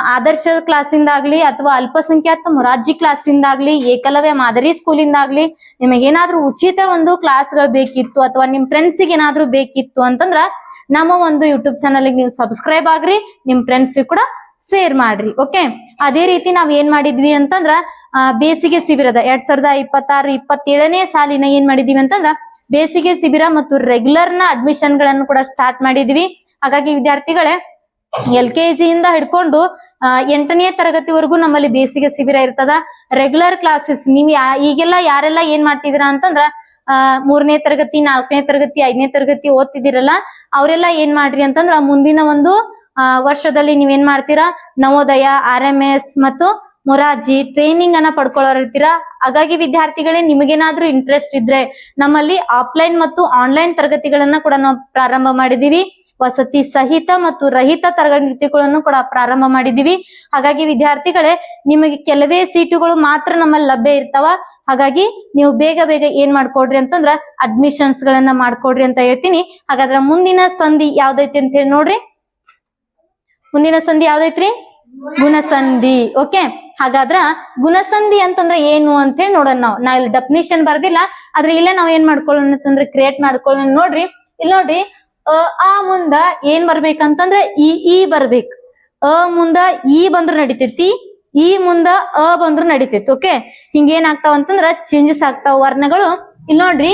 ಆದರ್ಶ ಕ್ಲಾಸಿಂದ ಆಗ್ಲಿ ಅಥವಾ ಅಲ್ಪಸಂಖ್ಯಾತ ಮೊರಾರ್ಜಿ ಕ್ಲಾಸಿಂದ ಆಗ್ಲಿ ಏಕಲವ್ಯ ಮಾದರಿ ಸ್ಕೂಲಿಂದ ಆಗ್ಲಿ ನಿಮಗೇನಾದ್ರೂ ಉಚಿತ ಒಂದು ಕ್ಲಾಸ್ಗಳು ಬೇಕಿತ್ತು ಅಥವಾ ನಿಮ್ ಫ್ರೆಂಡ್ಸಿಗೆ ಏನಾದ್ರೂ ಬೇಕಿತ್ತು ಅಂತಂದ್ರ ನಮ್ಮ ಒಂದು ಯೂಟ್ಯೂಬ್ ಚಾನಲ್ಗೆ ನೀವು ಸಬ್ಸ್ಕ್ರೈಬ್ ಆಗ್ರಿ ನಿಮ್ ಫ್ರೆಂಡ್ಸಿಗೆ ಕೂಡ ಶೇರ್ ಮಾಡ್ರಿ ಓಕೆ ಅದೇ ರೀತಿ ನಾವ್ ಏನ್ ಮಾಡಿದ್ವಿ ಅಂತಂದ್ರ ಬೇಸಿಗೆ ಶಿಬಿರದ 2026-27ನೇ ಸಾಲಿನ ಏನ್ ಮಾಡಿದೀವಿ ಅಂತಂದ್ರ ಬೇಸಿಗೆ ಶಿಬಿರ ಮತ್ತು ರೆಗ್ಯುಲರ್ ನ ಅಡ್ಮಿಷನ್ ಗಳನ್ನು ಕೂಡ ಸ್ಟಾರ್ಟ್ ಮಾಡಿದ್ವಿ ಹಾಗಾಗಿ ವಿದ್ಯಾರ್ಥಿಗಳೇ LKG ಇಂದ ಹಿಡ್ಕೊಂಡು 8ನೇ ತರಗತಿವರೆಗೂ ನಮ್ಮಲ್ಲಿ ಬೇಸಿಗೆ ಶಿಬಿರ ಇರ್ತದ ರೆಗ್ಯುಲರ್ ಕ್ಲಾಸಸ್ ನೀವು ಈಗೆಲ್ಲ ಯಾರೆಲ್ಲ ಏನ್ ಮಾಡ್ತಿದ್ದೀರಾ ಅಂತಂದ್ರ 3ನೇ ತರಗತಿ 4ನೇ ತರಗತಿ 5ನೇ ತರಗತಿ ಓದ್ತಿದ್ದೀರಲ್ಲ ಅವರೆಲ್ಲ ಏನ್ ಮಾಡ್ರಿ ಅಂತಂದ್ರ ಮುಂದಿನ ಒಂದು ವರ್ಷದಲ್ಲಿ ನೀವೇನ್ ಮಾಡ್ತೀರಾ ನವೋದಯ RMS ಮತ್ತು ಮೊರಾರ್ಜಿ ಟ್ರೈನಿಂಗ್ ಅನ್ನ ಪಡ್ಕೊಳ್ಳೋರಿರ್ತೀರಾ ಹಾಗಾಗಿ ವಿದ್ಯಾರ್ಥಿಗಳೇ ನಿಮಗೇನಾದ್ರೂ ಇಂಟ್ರೆಸ್ಟ್ ಇದ್ರೆ ನಮ್ಮಲ್ಲಿ ಆಫ್ಲೈನ್ ಮತ್ತು ಆನ್ಲೈನ್ ತರಗತಿಗಳನ್ನ ಕೂಡ ನಾವು ಪ್ರಾರಂಭ ಮಾಡಿದೀವಿ ವಸತಿ ಸಹಿತ ಮತ್ತು ರಹಿತ ತರಗತಿಗಳನ್ನು ಕೂಡ ಪ್ರಾರಂಭ ಮಾಡಿದೀವಿ ಹಾಗಾಗಿ ವಿದ್ಯಾರ್ಥಿಗಳೇ ನಿಮಗೆ ಕೆಲವೇ ಸೀಟುಗಳು ಮಾತ್ರ ನಮ್ಮಲ್ಲಿ ಲಭ್ಯ ಇರ್ತಾವ ಹಾಗಾಗಿ ನೀವು ಬೇಗ ಏನ್ ಮಾಡ್ಕೊಡ್ರಿ ಅಂತಂದ್ರ ಅಡ್ಮಿಷನ್ಸ್ ಗಳನ್ನ ಮಾಡ್ಕೊಡ್ರಿ ಅಂತ ಹೇಳ್ತೀನಿ ಹಾಗಾದ್ರೆ ಮುಂದಿನ ಸಂಧಿ ಯಾವ್ದೈತಿ ಅಂತ ಹೇಳಿ ನೋಡ್ರಿ ಮುಂದಿನ ಸಂಧಿ ಯಾವ್ದೈತ್ರಿ ಗುಣಸಂಧಿ ಓಕೆ ಹಾಗಾದ್ರ ಗುಣಸಂಧಿ ಅಂತಂದ್ರೆ ಏನು ಅಂತ ಹೇಳಿ ನೋಡೋಣ ನಾವ್ ಇಲ್ಲಿ ಡೆಫಿನಿಷನ್ ಬರ್ದಿಲ್ಲ ಆದ್ರೆ ಇಲ್ಲೇ ನಾವ್ ಏನ್ ಮಾಡ್ಕೊಳ್ಳೋಣ ಅಂತಂದ್ರೆ ಕ್ರಿಯೇಟ್ ಮಾಡ್ಕೊಳ್ಳೋಣ ನೋಡ್ರಿ ಇಲ್ಲಿ ನೋಡ್ರಿ ಆ ಮುಂದ ಏನ್ ಬರ್ಬೇಕಂತಂದ್ರೆ ಈ ಬರ್ಬೇಕು ಮುಂದ ಈ ಬಂದ್ರು ನಡಿತೈತಿ ಈ ಮುಂದ ಬಂದ್ರು ನಡಿತೈತಿ ಓಕೆ ಹಿಂಗೇನಾಗ್ತಾವ ಅಂತಂದ್ರ ಚೇಂಜಸ್ ಆಗ್ತಾವ ವರ್ಣಗಳು ಇಲ್ಲಿ ನೋಡ್ರಿ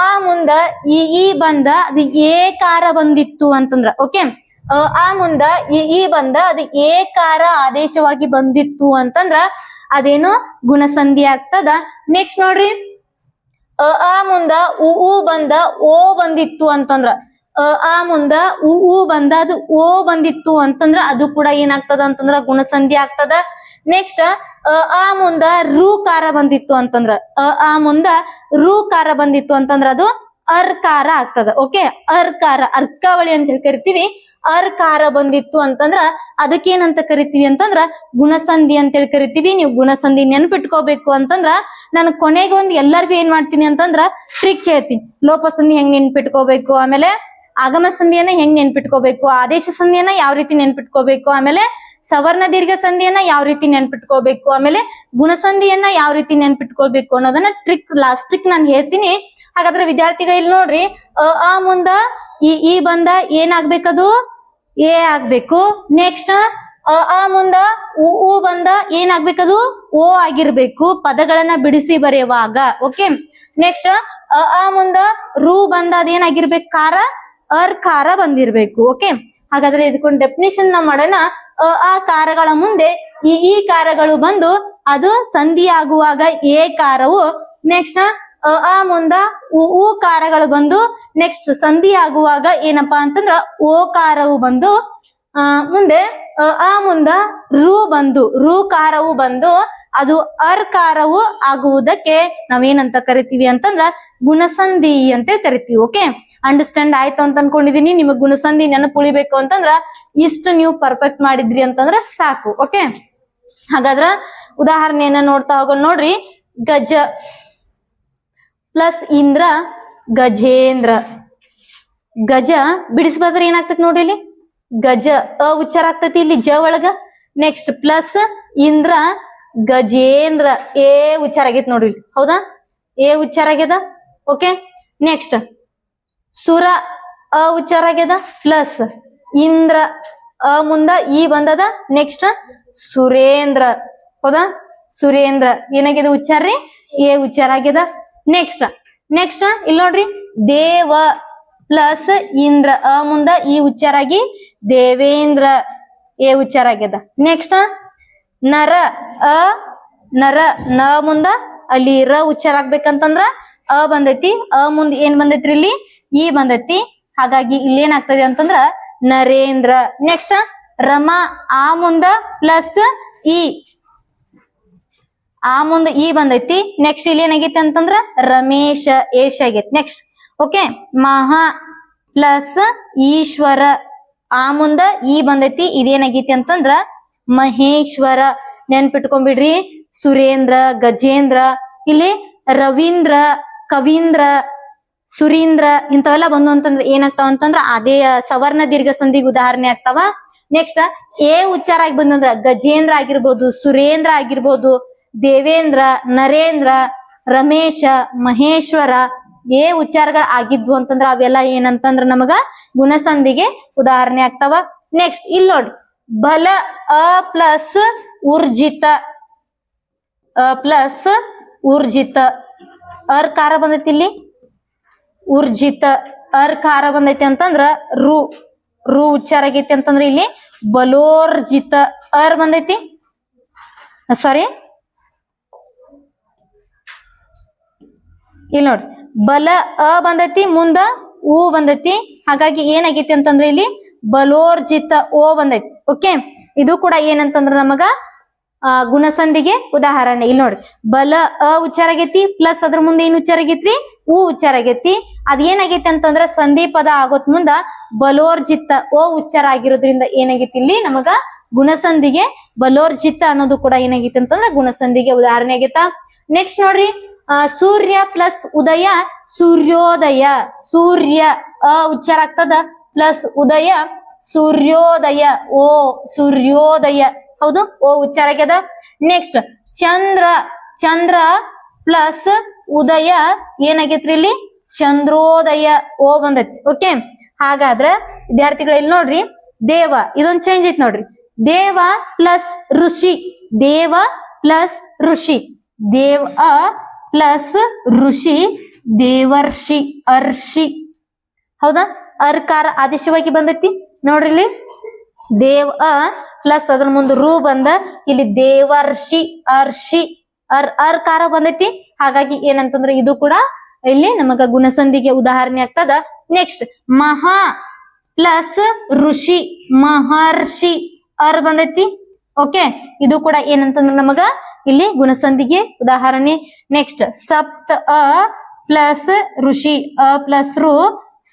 ಆ ಮುಂದ ಈ ಬಂದ ಅದು ಏಕಾರ ಬಂದಿತ್ತು ಅಂತಂದ್ರ ಓಕೆ ಆ ಮುಂದ ಈ ಬಂದ ಅದು ಏಕಾರ ಆದೇಶವಾಗಿ ಬಂದಿತ್ತು ಅಂತಂದ್ರ ಅದೇನು ಗುಣಸಂಧಿ ಆಗ್ತದ ನೆಕ್ಸ್ಟ್ ನೋಡ್ರಿ ಆ ಮುಂದ ಉ ಬಂದ ಓ ಬಂದಿತ್ತು ಅಂತಂದ್ರ ಆ ಮುಂದ ಉ ಬಂದ ಅದು ಓ ಬಂದಿತ್ತು ಅಂತಂದ್ರ ಅದು ಕೂಡ ಏನಾಗ್ತದ ಅಂತಂದ್ರ ಗುಣಸಂಧಿ ಆಗ್ತದ ನೆಕ್ಸ್ಟ್ ಆ ಮುಂದ ಕಾರ ಬಂದಿತ್ತು ಅಂತಂದ್ರ ಆ ಮುಂದ ಕಾರ ಬಂದಿತ್ತು ಅಂತಂದ್ರ ಅದು ಅರ್ಕಾರ ಆಗ್ತದ ಓಕೆ ಅರ್ಕಾರ ಅರ್ಕಾವಳಿ ಅಂತ ಹೇಳಿ ಕರಿತೀವಿ ಅರ್ಕಾರ ಬಂದಿತ್ತು ಅಂತಂದ್ರ ಅದಕ್ಕೇನಂತ ಕರಿತೀವಿ ಅಂತಂದ್ರ ಗುಣಸಂಧಿ ಅಂತ ಹೇಳಿ ಕರಿತೀವಿ ನೀವು ಗುಣಸಂಧಿ ನೆನ್ಪಿಟ್ಕೋಬೇಕು ಅಂತಂದ್ರ ನಾನು ಕೊನೆಗೊಂದು ಎಲ್ಲರಿಗೂ ಏನ್ ಮಾಡ್ತೀನಿ ಅಂತಂದ್ರ ಟ್ರಿಕ್ ಹೇಳ್ತೀನಿ ಲೋಪಸಂಧಿ ಹೆಂಗ್ ನೆನ್ಪಿಟ್ಕೋಬೇಕು ಆಮೇಲೆ ಆಗಮ ಸಂಧಿಯನ್ನ ಹೆಂಗ್ ನೆನ್ಪಿಟ್ಕೋಬೇಕು ಆದೇಶ ಸಂಧಿಯನ್ನ ಯಾವ ರೀತಿ ನೆನ್ಪಿಟ್ಕೋಬೇಕು ಆಮೇಲೆ ಸವರ್ಣ ದೀರ್ಘ ಸಂಧಿಯನ್ನ ಯಾವ ರೀತಿ ನೆನ್ಪಿಟ್ಕೋಬೇಕು ಆಮೇಲೆ ಗುಣಸಂಧಿಯನ್ನ ಯಾವ ರೀತಿ ನೆನ್ಪಿಟ್ಕೊಳ್ಬೇಕು ಅನ್ನೋದನ್ನ ಟ್ರಿಕ್ ಲಾಸ್ಟಿಕ್ ನಾನು ಹೇಳ್ತೀನಿ ಹಾಗಾದ್ರೆ ವಿದ್ಯಾರ್ಥಿಗಳು ಇಲ್ಲಿ ನೋಡ್ರಿ ಆ ಮುಂದ ಈ ಬಂದ ಏನಾಗ್ಬೇಕದು ಎ ಆಗ್ಬೇಕು. ನೆಕ್ಸ್ಟ್ ಆ ಮುಂದ ಉ ಬಂದ ಏನಾಗ್ಬೇಕದು ಓ ಆಗಿರ್ಬೇಕು ಪದಗಳನ್ನ ಬಿಡಿಸಿ ಬರೆಯುವಾಗ. ಓಕೆ, ನೆಕ್ಸ್ಟ್ ಆ ಮುಂದ ರು ಬಂದ ಅದೇನಾಗಿರ್ಬೇಕು ಕಾರ ಕಾರ ಬಂದಿರ್ಬೇಕು. ಓಕೆ, ಹಾಗಾದ್ರೆ ಇದಕ್ಕೊಂದು ಡೆಫಿನಿಷನ್ ಮಾಡೋಣ. ಆ ಕಾರಗಳ ಮುಂದೆ ಈ ಕಾರಗಳು ಬಂದು ಅದು ಸಂಧಿ ಆಗುವಾಗ ಎ ಕಾರವು, ನೆಕ್ಸ್ಟ್ ಆ ಮುಂದ ಉ ಕಾರಗಳು ಬಂದು ನೆಕ್ಸ್ಟ್ ಸಂಧಿ ಆಗುವಾಗ ಏನಪ್ಪಾ ಅಂತಂದ್ರ ಓ ಕಾರವು ಬಂದು ಮುಂದೆ ಆ ಮುಂದ ರು ಕಾರವು ಬಂದು ಅದು ಕಾರವು ಆಗುವುದಕ್ಕೆ ನಾವೇನಂತ ಕರಿತೀವಿ ಅಂತಂದ್ರ ಗುಣಸಂಧಿ ಅಂತ ಕರಿತೀವಿ. ಓಕೆ, ಅಂಡರ್ಸ್ಟ್ಯಾಂಡ್ ಆಯ್ತು ಅಂತ ಅನ್ಕೊಂಡಿದೀನಿ. ನಿಮಗ್ ಗುಣಸಂಧಿ ನೆನಪು ಉಳಿಬೇಕು ಅಂತಂದ್ರ ಇಷ್ಟು ನೀವು ಪರ್ಫೆಕ್ಟ್ ಮಾಡಿದ್ರಿ ಅಂತಂದ್ರ ಸಾಕು. ಓಕೆ, ಹಾಗಾದ್ರ ಉದಾಹರಣೆಯನ್ನ ನೋಡ್ತಾ ಹೋಗೋಣ ನೋಡ್ರಿ. ಗಜ ಪ್ಲಸ್ ಇಂದ್ರ ಗಜೇಂದ್ರ. ಗಜ ಬಿಡಿಸ್ಬಾದ್ರೆ ಏನಾಗ್ತೈತಿ ನೋಡ್ರಿ ಇಲ್ಲಿ ಗಜ ಉಚ್ಚಾರ ಆಗ್ತೈತಿ ಇಲ್ಲಿ ಜ ಒಳಗ. ನೆಕ್ಸ್ಟ್ ಪ್ಲಸ್ ಇಂದ್ರ ಗಜೇಂದ್ರ ಏ ಉಚ್ಚಾರ ಆಗೈತಿ ನೋಡ್ರಿ ಇಲ್ಲಿ. ಹೌದಾ, ಏ ಉಚ್ಚಾರ ಆಗ್ಯದ. ಓಕೆ, ನೆಕ್ಸ್ಟ್ ಸುರ ಉಚ್ಚಾರ ಆಗ್ಯದ. ಪ್ಲಸ್ ಇಂದ್ರ ಮುಂದ ಈ ಬಂದದ. ನೆಕ್ಸ್ಟ್ ಸುರೇಂದ್ರ. ಹೌದಾ, ಸುರೇಂದ್ರ ಏನಾಗ್ಯದ ಉಚ್ಚಾರ ರೀ ಏ ಉಚ್ಚಾರ ಆಗ್ಯದ. ನೆಕ್ಸ್ಟ್ ಇಲ್ಲಿ ನೋಡ್ರಿ ದೇವ ಪ್ಲಸ್ ಇಂದ್ರ ಮುಂದ ಈ ಉಚ್ಚಾರ ಆಗಿ ದೇವೇಂದ್ರ ಏ ಉಚ್ಚಾರ ಆಗ್ಯದ. ನೆಕ್ಸ್ಟ್ ನರ ನರ ನ ಮುಂದ ಅಲ್ಲಿ ರ ಉಚ್ಚಾರ ಆಗ್ಬೇಕಂತಂದ್ರ ಬಂದೈತಿ. ಮುಂದ ಏನ್ ಬಂದೈತ್ರಿ ಇಲ್ಲಿ ಈ ಬಂದೈತಿ. ಹಾಗಾಗಿ ಇಲ್ಲಿ ಏನಾಗ್ತದೆ ಅಂತಂದ್ರ ನರೇಂದ್ರ. ನೆಕ್ಸ್ಟ್ ರಮಾ ಆ ಮುಂದ ಪ್ಲಸ್ ಈ ಮುಂದ ಈ ಬಂದೈತಿ. ನೆಕ್ಸ್ಟ್ ಇಲ್ಲಿ ಏನಾಗೈತಿ ಅಂತಂದ್ರ ರಮೇಶ ಏಷ್ ಆಗೈತಿ. ನೆಕ್ಸ್ಟ್ ಓಕೆ, ಮಹಾ ಪ್ಲಸ್ ಈಶ್ವರ ಮುಂದ ಈ ಬಂದೈತಿ. ಇದೇನಾಗೈತಿ ಅಂತಂದ್ರ ಮಹೇಶ್ವರ. ನೆನ್ಪಿಟ್ಕೊಂಡ್ಬಿಡ್ರಿ. ಸುರೇಂದ್ರ ಗಜೇಂದ್ರ ಇಲ್ಲಿ ರವೀಂದ್ರ ಕವೀಂದ್ರ ಸುರೀಂದ್ರ ಇಂಥವೆಲ್ಲ ಬಂದು ಅಂತಂದ್ರ ಏನಾಗ್ತಾವ ಅಂತಂದ್ರ ಅದೇ ಸವರ್ಣ ದೀರ್ಘ ಸಂಧಿಗೆ ಉದಾಹರಣೆ ಆಗ್ತಾವ. ನೆಕ್ಸ್ಟ್ ಎ ಉಚ್ಚಾರ ಆಗಿ ಬಂದಂದ್ರ ಗಜೇಂದ್ರ ಆಗಿರ್ಬೋದು, ಸುರೇಂದ್ರ ಆಗಿರ್ಬೋದು, ದೇವೇಂದ್ರ, ನರೇಂದ್ರ, ರಮೇಶ, ಮಹೇಶ್ವರ ಏ ಉಚ್ಚಾರಗಳು ಆಗಿದ್ವು ಅಂತಂದ್ರ ಅವೆಲ್ಲ ಏನಂತಂದ್ರ ನಮಗ ಗುಣಸಂಧಿಗೆ ಉದಾಹರಣೆ ಆಗ್ತಾವ. ನೆಕ್ಸ್ಟ್ ಇಲ್ಲಿ ನೋಡ್ರಿ ಬಲ ಪ್ಲಸ್ ಊರ್ಜಿತ ಪ್ಲಸ್ ಊರ್ಜಿತ ಕಾರ ಬಂದೈತಿ ಇಲ್ಲಿ ಊರ್ಜಿತ ಕಾರ ಬಂದೈತಿ ಅಂತಂದ್ರ ರು ಉಚ್ಚಾರ ಆಗೈತಿ ಅಂತಂದ್ರ ಇಲ್ಲಿ ಬಲೋರ್ಜಿತ ಬಂದೈತಿ. ಸಾರಿ, ಇಲ್ಲಿ ನೋಡ್ರಿ ಬಲ ಬಂದೈತಿ ಮುಂದ ಬಂದೈತಿ. ಹಾಗಾಗಿ ಏನಾಗೈತಿ ಅಂತಂದ್ರೆ ಇಲ್ಲಿ ಬಲೋರ್ಜಿತ ಬಂದೈತಿ. ಓಕೆ, ಇದು ಕೂಡ ಏನಂತಂದ್ರ ನಮಗ ಗುಣಸಂಧಿಗೆ ಉದಾಹರಣೆ. ಇಲ್ಲಿ ನೋಡ್ರಿ ಬಲ ಉಚ್ಚಾರ ಆಗೈತಿ ಪ್ಲಸ್ ಅದ್ರ ಮುಂದೆ ಏನ್ ಉಚ್ಚಾರ ಆಗೈತ್ರಿ ಉಚ್ಚಾರ ಆಗೈತಿ. ಅದ್ ಏನಾಗೈತಿ ಅಂತಂದ್ರ ಸಂಧಿ ಪದ ಆಗೋತ್ ಮುಂದ ಬಲೋರ್ಜಿತ ಉಚ್ಚಾರ ಆಗಿರೋದ್ರಿಂದ ಏನಾಗೈತಿ ಇಲ್ಲಿ ನಮಗ ಗುಣಸಂಧಿಗೆ ಬಲೋರ್ಜಿತ ಅನ್ನೋದು ಕೂಡ ಏನಾಗೈತಿ ಅಂತಂದ್ರ ಗುಣಸಂಧಿಗೆ ಉದಾಹರಣೆ ಆಗೈತ. ನೆಕ್ಸ್ಟ್ ನೋಡ್ರಿ ಸೂರ್ಯ ಪ್ಲಸ್ ಉದಯ ಸೂರ್ಯೋದಯ. ಸೂರ್ಯ ಉಚ್ಚಾರ ಆಗ್ತದ ಪ್ಲಸ್ ಉದಯ ಸೂರ್ಯೋದಯ ಸೂರ್ಯೋದಯ. ಹೌದು, ಉಚ್ಚಾರ ಆಗ್ಯದ. ನೆಕ್ಸ್ಟ್ ಚಂದ್ರ ಪ್ಲಸ್ ಉದಯ ಏನಾಗೈತ್ರಿ ಇಲ್ಲಿ ಚಂದ್ರೋದಯ ಬಂದೈತಿ. ಓಕೆ, ಹಾಗಾದ್ರ ವಿದ್ಯಾರ್ಥಿಗಳು ಇಲ್ಲಿ ನೋಡ್ರಿ ದೇವ ಇದೊಂದು ಚೇಂಜ್ ಐತಿ ನೋಡ್ರಿ. ದೇವ ಪ್ಲಸ್ ಋಷಿ. ದೇವ ಪ್ಲಸ್ ಋಷಿ. ದೇವ ಪ್ಲಸ್ ಋಷಿ ದೇವರ್ಷಿ ಅರ್ಷಿ. ಹೌದಾ, ಕಾರ ಆದೇಶವಾಗಿ ಬಂದೈತಿ ನೋಡ್ರಿ ಇಲ್ಲಿ ದೇವ್ ಪ್ಲಸ್ ಅದ್ರ ಮುಂದೆ ರು ಬಂದ ಇಲ್ಲಿ ದೇವರ್ಷಿ ಅರ್ಷಿ ಕಾರ ಬಂದೈತಿ. ಹಾಗಾಗಿ ಏನಂತಂದ್ರೆ ಇದು ಕೂಡ ಇಲ್ಲಿ ನಮಗ ಗುಣಸಂಧಿಗೆ ಉದಾಹರಣೆ ಆಗ್ತದ. ನೆಕ್ಸ್ಟ್ ಮಹಾ ಪ್ಲಸ್ ಋಷಿ ಮಹರ್ಷಿ ಬಂದೈತಿ. ಓಕೆ, ಇದು ಕೂಡ ಏನಂತಂದ್ರೆ ನಮಗ ಇಲ್ಲಿ ಗುಣಸಂಧಿಗೆ ಉದಾಹರಣೆ. ನೆಕ್ಸ್ಟ್ ಸಪ್ತ ಪ್ಲಸ್ ಋಷಿ ಪ್ಲಸ್ ರು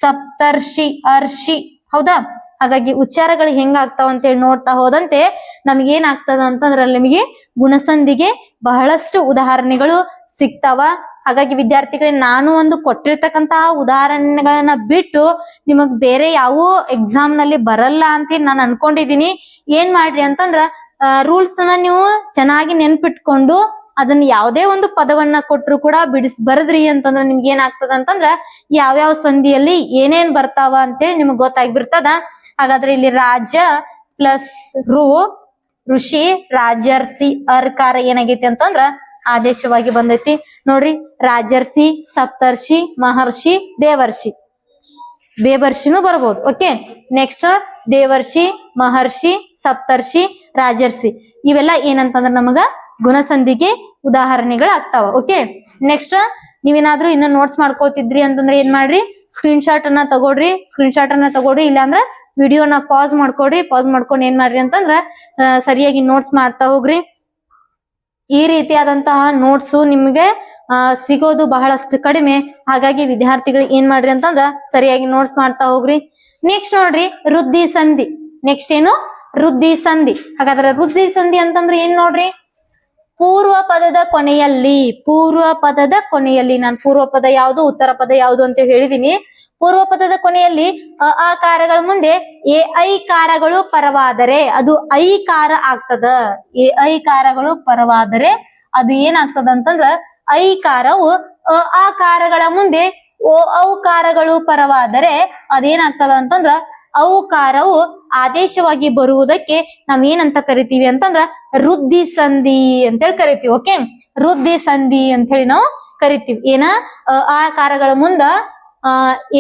ಸಪ್ತರ್ಷಿ ಅರ್ಷಿ. ಹೌದಾ, ಹಾಗಾಗಿ ಉಚ್ಚಾರಗಳು ಹೆಂಗ ಆಗ್ತಾವ ಅಂತ ಹೇಳಿ ನೋಡ್ತಾ ಹೋದಂತೆ ನಮ್ಗೆ ಏನಾಗ್ತದ ಅಂತಂದ್ರೆ ನಿಮಗೆ ಗುಣಸಂಧಿಗೆ ಬಹಳಷ್ಟು ಉದಾಹರಣೆಗಳು ಸಿಗ್ತಾವ. ಹಾಗಾಗಿ ವಿದ್ಯಾರ್ಥಿಗಳಿಗೆ ನಾನು ಒಂದು ಕೊಟ್ಟಿರ್ತಕ್ಕಂತಹ ಉದಾಹರಣೆಗಳನ್ನ ಬಿಟ್ಟು ನಿಮಗ್ ಬೇರೆ ಯಾವ ಎಕ್ಸಾಮ್ ನಲ್ಲಿ ಬರಲ್ಲ ಅಂತ ನಾನು ಅನ್ಕೊಂಡಿದೀನಿ. ಏನ್ ಮಾಡ್ರಿ ಅಂತಂದ್ರ ರೂಲ್ಸ್ ಅನ್ನ ನೀವು ಚೆನ್ನಾಗಿ ನೆನ್ಪಿಟ್ಕೊಂಡು ಅದನ್ನ ಯಾವುದೇ ಒಂದು ಪದವನ್ನ ಕೊಟ್ರು ಕೂಡ ಬರದ್ರಿ ಅಂತಂದ್ರ ನಿಮ್ಗೆ ಏನಾಗ್ತದ ಅಂತಂದ್ರ ಯಾವ್ಯಾವ ಸಂಧಿಯಲ್ಲಿ ಏನೇನ್ ಬರ್ತಾವ ಅಂತೇಳಿ ನಿಮ್ಗೆ ಗೊತ್ತಾಗ್ಬಿರ್ತದ. ಹಾಗಾದ್ರೆ ಇಲ್ಲಿ ರಾಜ ಪ್ಲಸ್ ಋಷಿ ರಾಜರ್ಷಿ ಅರ್ಕಾರ ಏನಾಗೈತಿ ಅಂತಂದ್ರ ಆದೇಶವಾಗಿ ಬಂದೈತಿ ನೋಡ್ರಿ. ರಾಜರ್ಷಿ, ಸಪ್ತರ್ಷಿ, ಮಹರ್ಷಿ, ದೇವರ್ಷಿ, ಬೇವರ್ಷಿನೂ ಬರ್ಬೋದು. ಓಕೆ, ನೆಕ್ಸ್ಟ್ ದೇವರ್ಷಿ, ಮಹರ್ಷಿ, ಸಪ್ತರ್ಷಿ, ರಾಜರ್ಷಿ ಇವೆಲ್ಲ ಏನಂತಂದ್ರ ನಮಗ ಗುಣಸಂಧಿಗೆ ಉದಾಹರಣೆಗಳು ಆಗ್ತಾವ. ಓಕೆ, ನೆಕ್ಸ್ಟ್ ನೀವೇನಾದ್ರೂ ಇನ್ನ ನೋಟ್ಸ್ ಮಾಡ್ಕೊತಿದ್ರಿ ಅಂತಂದ್ರೆ ಏನ್ ಮಾಡ್ರಿ, ಸ್ಕ್ರೀನ್ ಶಾಟ್ ಅನ್ನ ತಗೊಳ್ರಿ. ಇಲ್ಲಾಂದ್ರ ವಿಡಿಯೋನ ಪಾಸ್ ಮಾಡ್ಕೊಡ್ರಿ. ಪಾಸ್ ಮಾಡ್ಕೊಂಡು ಏನ್ ಮಾಡ್ರಿ ಅಂತಂದ್ರ ಸರಿಯಾಗಿ ನೋಟ್ಸ್ ಮಾಡ್ತಾ ಹೋಗ್ರಿ. ಈ ರೀತಿಯಾದಂತಹ ನೋಟ್ಸ್ ನಿಮ್ಗೆ ಸಿಗೋದು ಬಹಳಷ್ಟು ಕಡಿಮೆ. ಹಾಗಾಗಿ ವಿದ್ಯಾರ್ಥಿಗಳು ಏನ್ ಮಾಡ್ರಿ ಅಂತಂದ್ರ ಸರಿಯಾಗಿ ನೋಟ್ಸ್ ಮಾಡ್ತಾ ಹೋಗ್ರಿ. ನೆಕ್ಸ್ಟ್ ನೋಡ್ರಿ ವೃದ್ಧಿ ಸಂಧಿ. ನೆಕ್ಸ್ಟ್ ಏನು, ವೃದ್ಧಿ ಸಂಧಿ. ಹಾಗಾದ್ರೆ ವೃದ್ಧಿ ಸಂಧಿ ಅಂತಂದ್ರೆ ಏನ್ ನೋಡ್ರಿ, ಪೂರ್ವ ಪದದ ಕೊನೆಯಲ್ಲಿ ನಾನು ಪೂರ್ವ ಪದ ಯಾವುದು ಉತ್ತರ ಪದ ಯಾವುದು ಅಂತ ಹೇಳಿದೀನಿ. ಪೂರ್ವ ಪದದ ಕೊನೆಯಲ್ಲಿ ಆ ಕಾರಗಳ ಮುಂದೆ ಎ ಐ ಕಾರಗಳು ಪರವಾದರೆ ಅದು ಐ ಕಾರ ಆಗ್ತದ. ಎ ಐ ಕಾರಗಳು ಪರವಾದರೆ ಅದು ಏನಾಗ್ತದ ಅಂತಂದ್ರ ಐ ಕಾರವು ಆ ಕಾರಗಳ ಮುಂದೆ ಓ ಔ ಕಾರಗಳು ಪರವಾದರೆ ಅದೇನಾಗ್ತದ ಅಂತಂದ್ರ ಔಕಾರವು ಆದೇಶವಾಗಿ ಬರುವುದಕ್ಕೆ ನಾವ್ ಏನಂತ ಕರಿತೀವಿ ಅಂತಂದ್ರ ವೃದ್ಧಿ ಸಂಧಿ ಅಂತೇಳಿ ಕರಿತೀವಿ. ಓಕೆ, ವೃದ್ಧಿ ಸಂಧಿ ಅಂತ ಹೇಳಿ ನಾವು ಕರಿತೀವಿ. ಏನ ಆ ಕಾರಗಳ ಮುಂದ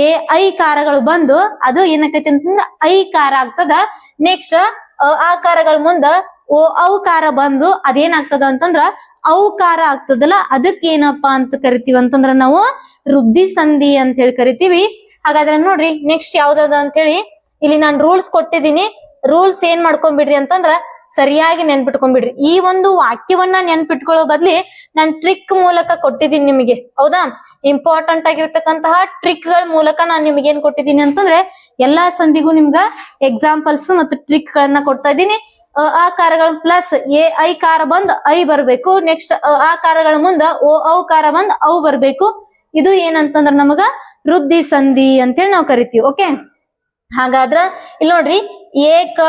ಎ ಐ ಕಾರಗಳು ಬಂದು ಅದು ಏನಕ್ಕೈತಿ ಅಂತಂದ್ರ ಐ ಕಾರ ಆಗ್ತದ. ನೆಕ್ಸ್ಟ್ ಆ ಕಾರಗಳ ಮುಂದ ಓ ಔಕಾರ ಬಂದು ಅದೇನಾಗ್ತದ ಅಂತಂದ್ರ ಔಕಾರ ಆಗ್ತದಲ್ಲ, ಅದಕ್ಕೆ ಏನಪ್ಪಾ ಅಂತ ಕರಿತೀವಿ ಅಂತಂದ್ರ ನಾವು ವೃದ್ಧಿ ಸಂಧಿ ಅಂತ ಹೇಳಿ ಕರಿತೀವಿ. ಹಾಗಾದ್ರೆ ನೋಡ್ರಿ ನೆಕ್ಸ್ಟ್ ಯಾವ್ದದ ಅಂತ ಹೇಳಿ ಇಲ್ಲಿ ನಾನು ರೂಲ್ಸ್ ಕೊಟ್ಟಿದ್ದೀನಿ. ರೂಲ್ಸ್ ಏನ್ ಮಾಡ್ಕೊಂಡ್ಬಿಡ್ರಿ ಅಂತಂದ್ರ ಸರಿಯಾಗಿ ನೆನ್ಪಿಟ್ಕೊಂಡ್ಬಿಡ್ರಿ. ಈ ಒಂದು ವಾಕ್ಯವನ್ನ ನೆನ್ಪಿಟ್ಕೊಳ್ಳೋ ಬದ್ಲಿ ನಾನು ಟ್ರಿಕ್ ಮೂಲಕ ಕೊಟ್ಟಿದ್ದೀನಿ ನಿಮಗೆ. ಹೌದಾ, ಇಂಪಾರ್ಟೆಂಟ್ ಆಗಿರ್ತಕ್ಕಂತಹ ಟ್ರಿಕ್ ಗಳ ಮೂಲಕ ನಾನು ನಿಮ್ಗೆ ಏನ್ ಕೊಟ್ಟಿದ್ದೀನಿ ಅಂತಂದ್ರೆ ಎಲ್ಲಾ ಸಂಧಿಗೂ ನಿಮ್ಗ ಎಕ್ಸಾಂಪಲ್ಸ್ ಮತ್ತು ಟ್ರಿಕ್ ಗಳನ್ನ ಕೊಡ್ತಾ ಇದ್ದೀನಿ. ಆ ಕಾರಗಳ ಪ್ಲಸ್ ಎ ಐ ಕಾರ ಬಂದ್ ಐ ಬರ್ಬೇಕು. ನೆಕ್ಸ್ಟ್ ಆ ಕಾರಗಳ ಮುಂದ ಓ ಔ ಕಾರ ಬಂದ್ ಔ ಬರ್ಬೇಕು. ಇದು ಏನಂತಂದ್ರ ನಮಗ ವೃದ್ಧಿ ಸಂಧಿ ಅಂತೇಳಿ ನಾವು ಕರಿತೀವಿ. ಓಕೆ, ಹಾಗಾದ್ರ ಇಲ್ಲಿ ನೋಡ್ರಿ ಏಕ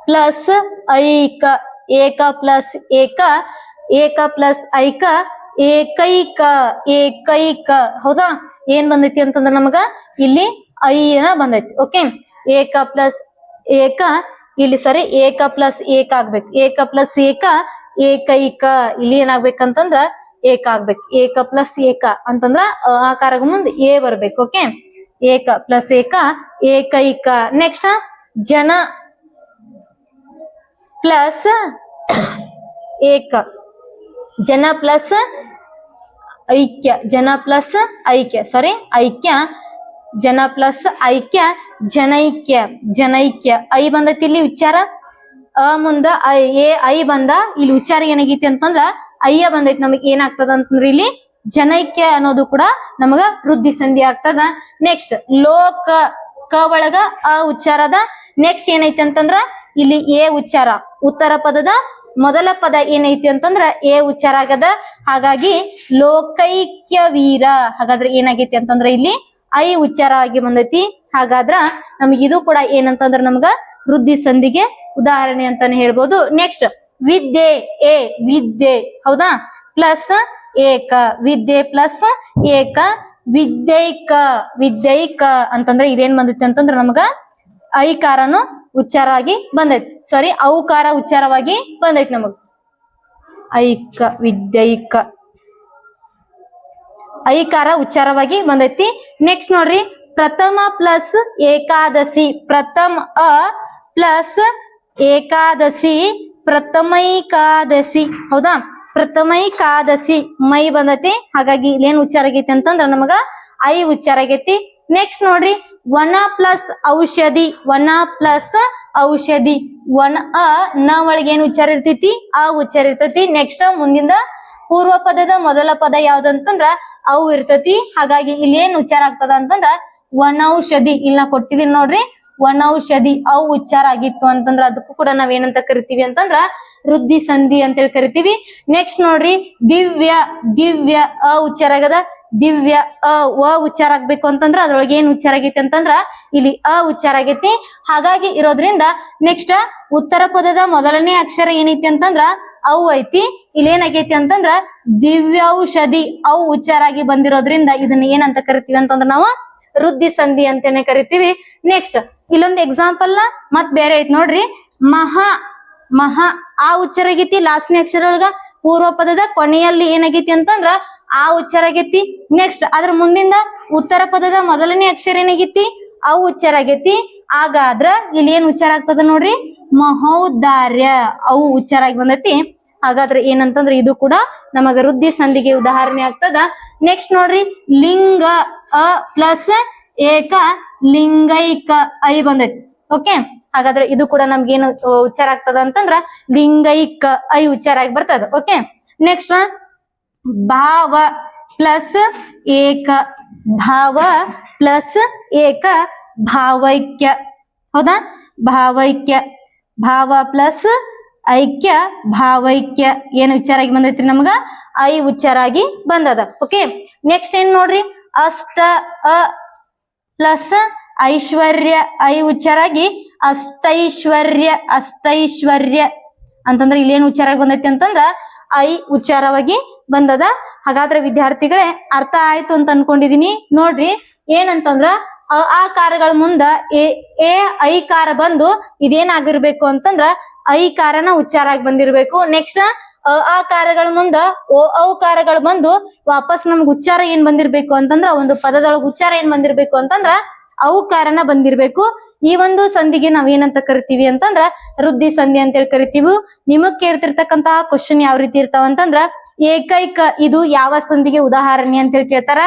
ಪ್ಲಸ್ ಐಕ, ಏಕ ಪ್ಲಸ್ ಏಕ ಪ್ಲಸ್ ಐಕ ಏಕೈಕ. ಹೌದಾ, ಏನ್ ಬಂದೈತಿ ಅಂತಂದ್ರ ನಮಗ ಇಲ್ಲಿ ಐನ ಬಂದೈತಿ. ಓಕೆ, ಏಕ ಪ್ಲಸ್ ಏಕ ಇಲ್ಲಿ ಸರಿ ಏಕ ಪ್ಲಸ್ ಏಕ ಆಗ್ಬೇಕು. ಏಕ ಪ್ಲಸ್ ಏಕ ಏಕೈಕ. ಇಲ್ಲಿ ಏನಾಗ್ಬೇಕಂತಂದ್ರ ಏಕ ಆಗ್ಬೇಕು. ಏಕ ಪ್ಲಸ್ ಏಕ ಅಂತಂದ್ರ ಆಕಾರಗ ಮುಂದೆ ಎ ಬರ್ಬೇಕು. ಓಕೆ, ಏಕ ಪ್ಲಸ್ ಏಕ ಏಕೈಕ. ನೆಕ್ಸ್ಟ್ ಜನ ಪ್ಲಸ್ ಏಕ, ಜನ ಪ್ಲಸ್ ಐಕ್ಯ, ಜನ ಪ್ಲಸ್ ಐಕ್ಯ ಸಾರಿ ಐಕ್ಯ, ಜನ ಪ್ಲಸ್ ಐಕ್ಯ ಜನೈಕ್ಯ, ಜನೈಕ್ಯ. ಐ ಬಂದೈತಿ ಇಲ್ಲಿ ಉಚ್ಚಾರ, ಮುಂದ ಐ ಬಂದ ಇಲ್ಲಿ ಉಚ್ಚಾರ ಏನಾಗೈತಿ ಅಂತಂದ್ರ ಅಯ್ಯ ಬಂದೈತಿ. ನಮಗ್ ಏನಾಗ್ತದ ಅಂತಂದ್ರ ಇಲ್ಲಿ ಜನೈಕ್ಯ ಅನ್ನೋದು ಕೂಡ ನಮಗ ವೃದ್ಧಿ ಸಂಧಿ ಆಗ್ತದ. ನೆಕ್ಸ್ಟ್ ಲೋಕ, ಕ ಒಳಗ ಅ ಉಚ್ಚಾರದ. ನೆಕ್ಸ್ಟ್ ಏನೈತಿ ಅಂತಂದ್ರ ಇಲ್ಲಿ ಎ ಉಚ್ಚಾರ. ಉತ್ತರ ಪದದ ಮೊದಲ ಪದ ಏನೈತಿ ಅಂತಂದ್ರ ಎ ಉಚ್ಚಾರ ಆಗದ. ಹಾಗಾಗಿ ಲೋಕೈಕ್ಯ ವೀರ. ಹಾಗಾದ್ರೆ ಏನಾಗೈತಿ ಅಂತಂದ್ರ ಇಲ್ಲಿ ಐ ಉಚ್ಚಾರ ಆಗಿ ಬಂದೈತಿ. ಹಾಗಾದ್ರ ನಮಗ್ ಇದು ಕೂಡ ಏನಂತಂದ್ರ ನಮ್ಗ ವೃದ್ಧಿ ಸಂಧಿಗೆ ಉದಾಹರಣೆ ಅಂತಾನೆ ಹೇಳ್ಬೋದು. ನೆಕ್ಸ್ಟ್ ವಿದ್ಯೆ, ಎ ವಿದ್ಯೆ. ಹೌದಾ, ಪ್ಲಸ್ ಏಕ, ವಿದ್ಯೆ ಪ್ಲಸ್ ಏಕ ವಿದ್ಯೈಕ, ವಿದ್ಯೈಕ ಅಂತಂದ್ರೆ ಇದೇನ್ ಬಂದೈತಿ ಅಂತಂದ್ರ ನಮಗ ಐಕಾರನು ಉಚ್ಚಾರ ಆಗಿ ಬಂದೈತಿ. ಸಾರಿ, ಔಕಾರ ಉಚ್ಚಾರವಾಗಿ ಬಂದೈತಿ ನಮಗ್. ಐಕ ವಿದ್ಯೈಕ, ಐಕಾರ ಉಚ್ಚಾರವಾಗಿ ಬಂದೈತಿ. ನೆಕ್ಸ್ಟ್ ನೋಡ್ರಿ ಪ್ರಥಮ ಪ್ಲಸ್ ಏಕಾದಶಿ. ಪ್ರಥಮ ಅ ಪ್ಲಸ್ ಏಕಾದಶಿ ಪ್ರಥಮೈಕಾದಶಿ. ಹೌದಾ, ಪ್ರಥಮೈಕಾದಶಿ ಮೈ ಬಂದೈತಿ. ಹಾಗಾಗಿ ಇಲ್ಲೇನ್ ಉಚ್ಚಾರ ಆಗೈತಿ ಅಂತಂದ್ರ ನಮಗ ಐ ಉಚ್ಚಾರ ಆಗೈತಿ. ನೆಕ್ಸ್ಟ್ ನೋಡ್ರಿ ವನ ಪ್ಲಸ್ ಔಷಧಿ. ವನ ಪ್ಲಸ್ ಔಷಧಿ. ವನ ಅ ನ ಒಳಗೆ ಏನ್ ಉಚ್ಚಾರ ಇರ್ತೈತಿ ಆ ಉಚ್ಚಾರ ಇರ್ತೈತಿ. ನೆಕ್ಸ್ಟ್ ಮುಂದಿಂದ ಪೂರ್ವ ಪದದ ಮೊದಲ ಪದ ಯಾವ್ದಂತಂದ್ರ ಅವು ಇರ್ತೈತಿ. ಹಾಗಾಗಿ ಇಲ್ಲಿ ಏನ್ ಉಚ್ಚಾರ ಆಗ್ತದ ಅಂತಂದ್ರ ವನೌಷಧಿ. ಇಲ್ಲಿ ನಾ ಕೊಟ್ಟಿದೀನಿ ನೋಡ್ರಿ ವನೌಷಧಿ. ಅವು ಉಚ್ಚಾರ ಆಗಿತ್ತು ಅಂತಂದ್ರ ಅದಕ್ಕೂ ಕೂಡ ನಾವ್ ಏನಂತ ಕರಿತೀವಿ ಅಂತಂದ್ರ ವೃದ್ಧಿ ಸಂಧಿ ಅಂತೇಳಿ ಕರಿತೀವಿ. ನೆಕ್ಸ್ಟ್ ನೋಡ್ರಿ ದಿವ್ಯ. ದಿವ್ಯ ಅ ಉಚ್ಚಾರ ಆಗದ. ದಿವ್ಯ ಅ ಉಚ್ಚಾರ ಆಗ್ಬೇಕು ಅಂತಂದ್ರ ಅದ್ರೊಳಗೆ ಏನ್ ಉಚ್ಚಾರ ಆಗೈತಿ ಅಂತಂದ್ರ ಇಲ್ಲಿ ಅ ಉಚ್ಚಾರ ಆಗೈತಿ. ಹಾಗಾಗಿ ಇರೋದ್ರಿಂದ ನೆಕ್ಸ್ಟ್ ಉತ್ತರ ಪದದ ಮೊದಲನೇ ಅಕ್ಷರ ಏನೈತಿ ಅಂತಂದ್ರ ಅವು ಐತಿ. ಇಲ್ಲಿ ಏನಾಗೈತಿ ಅಂತಂದ್ರ ದಿವ್ಯೌಷಧಿ ಅವು ಉಚ್ಚಾರ ಆಗಿ ಬಂದಿರೋದ್ರಿಂದ ಇದನ್ನ ಏನಂತ ಕರಿತೀವಿ ಅಂತಂದ್ರ ನಾವು ವೃದ್ಧಿ ಸಂಧಿ ಅಂತಾನೆ ಕರಿತೀವಿ. ನೆಕ್ಸ್ಟ್ ಇಲ್ಲೊಂದು ಎಕ್ಸಾಂಪಲ್ ಮತ್ ಬೇರೆ ಐತಿ ನೋಡ್ರಿ. ಮಹಾ ಮಹಾ ಆ ಉಚ್ಚಾರ ಆಗೈತಿ ಲಾಸ್ಟ್ನೇ ಅಕ್ಷರ ಒಳಗ. ಪೂರ್ವ ಪದದ ಕೊನೆಯಲ್ಲಿ ಏನಾಗೈತಿ ಅಂತಂದ್ರ ಆ ಉಚ್ಚಾರ ಆಗೈತಿ. ನೆಕ್ಸ್ಟ್ ಅದ್ರ ಮುಂದಿಂದ ಉತ್ತರ ಪದದ ಮೊದಲನೇ ಅಕ್ಷರ ಏನಾಗೈತಿ ಅವು ಉಚ್ಚಾರ ಆಗೈತಿ. ಹಾಗಾದ್ರ ಇಲ್ಲಿ ಏನ್ ಉಚ್ಚಾರ ಆಗ್ತದ ನೋಡ್ರಿ, ಮಹೌದಾರ್ಯ ಅವು ಉಚ್ಚಾರ ಆಗಿ ಬಂದೈತಿ. ಹಾಗಾದ್ರೆ ಏನಂತಂದ್ರ ಇದು ಕೂಡ ನಮಗ ವೃದ್ಧಿ ಸಂಧಿಗೆ ಉದಾಹರಣೆ ಆಗ್ತದ. ನೆಕ್ಸ್ಟ್ ನೋಡ್ರಿ, ಲಿಂಗ ಅ ಪ್ಲಸ್ ಏಕ ಲಿಂಗೈಕ ಐ ಬಂದೈತಿ. ಓಕೆ, ಹಾಗಾದ್ರೆ ಇದು ಕೂಡ ನಮ್ಗೇನು ಉಚ್ಚಾರ ಆಗ್ತದ ಅಂತಂದ್ರ ಲಿಂಗೈಕ ಐ ಉಚ್ಚಾರ ಆಗಿ ಬರ್ತದ. ಓಕೆ, ನೆಕ್ಸ್ಟ್ ಭಾವ ಪ್ಲಸ್ ಏಕ ಭಾವ ಪ್ಲಸ್ ಏಕ ಭಾವೈಕ್ಯ. ಹೌದಾ, ಭಾವೈಕ್ಯ ಭಾವ ಪ್ಲಸ್ ಐಕ್ಯ ಭಾವೈಕ್ಯ ಏನ್ ಉಚ್ಚಾರ ಆಗಿ ಬಂದೈತ್ರಿ ನಮ್ಗ ಐ ಉಚ್ಚಾರ ಆಗಿ ಬಂದದ. ಓಕೆ, ನೆಕ್ಸ್ಟ್ ಏನ್ ನೋಡ್ರಿ, ಅಷ್ಟ ಅ ಪ್ಲಸ್ ಐಶ್ವರ್ಯ ಐ ಉಚ್ಚಾರ ಆಗಿ ಅಷ್ಟೈಶ್ವರ್ಯ ಅಷ್ಟೈಶ್ವರ್ಯ ಅಂತಂದ್ರೆ ಇಲ್ಲಿ ಏನ್ ಉಚ್ಚಾರ ಆಗಿ ಬಂದೈತಿ ಅಂತಂದ್ರ ಐ ಉಚ್ಚಾರವಾಗಿ ಬಂದದ. ಹಾಗಾದ್ರೆ ವಿದ್ಯಾರ್ಥಿಗಳೇ ಅರ್ಥ ಆಯ್ತು ಅಂತ ಅನ್ಕೊಂಡಿದೀನಿ. ನೋಡ್ರಿ ಏನಂತಂದ್ರ ಆ ಕಾರಗಳ ಮುಂದ ಎ ಐಕಾರ ಬಂದು ಇದೇನಾಗಿರ್ಬೇಕು ಅಂತಂದ್ರ ಐಕಾರನ ಉಚ್ಚಾರ ಆಗಿ ಬಂದಿರ್ಬೇಕು. ನೆಕ್ಸ್ಟ್ ಆ ಕಾರಗಳ ಮುಂದ ಔಕಾರಗಳು ಬಂದು ವಾಪಸ್ ನಮ್ಗೆ ಉಚ್ಚಾರ ಏನ್ ಬಂದಿರ್ಬೇಕು ಅಂತಂದ್ರ ಒಂದು ಪದದೊಳಗ ಉಚ್ಚಾರ ಏನ್ ಬಂದಿರ್ಬೇಕು ಅಂತಂದ್ರ ಔಕಾರನ ಬಂದಿರ್ಬೇಕು. ಈ ಒಂದು ಸಂಧಿಗೆ ನಾವ್ ಏನಂತ ಕರಿತೀವಿ ಅಂತಂದ್ರ ವೃದ್ಧಿ ಸಂಧಿ ಅಂತ ಹೇಳಿ ಕರಿತೀವಿ. ನಿಮಗ್ ಕೇಳ್ತಿರ್ತಕ್ಕಂತಹ ಕ್ವಶನ್ ಯಾವ ರೀತಿ ಇರ್ತಾವ ಅಂತಂದ್ರ ಏಕೈಕ ಇದು ಯಾವ ಸಂಧಿಗೆ ಉದಾಹರಣೆ ಅಂತ ಹೇಳಿ ಕೇಳ್ತಾರ.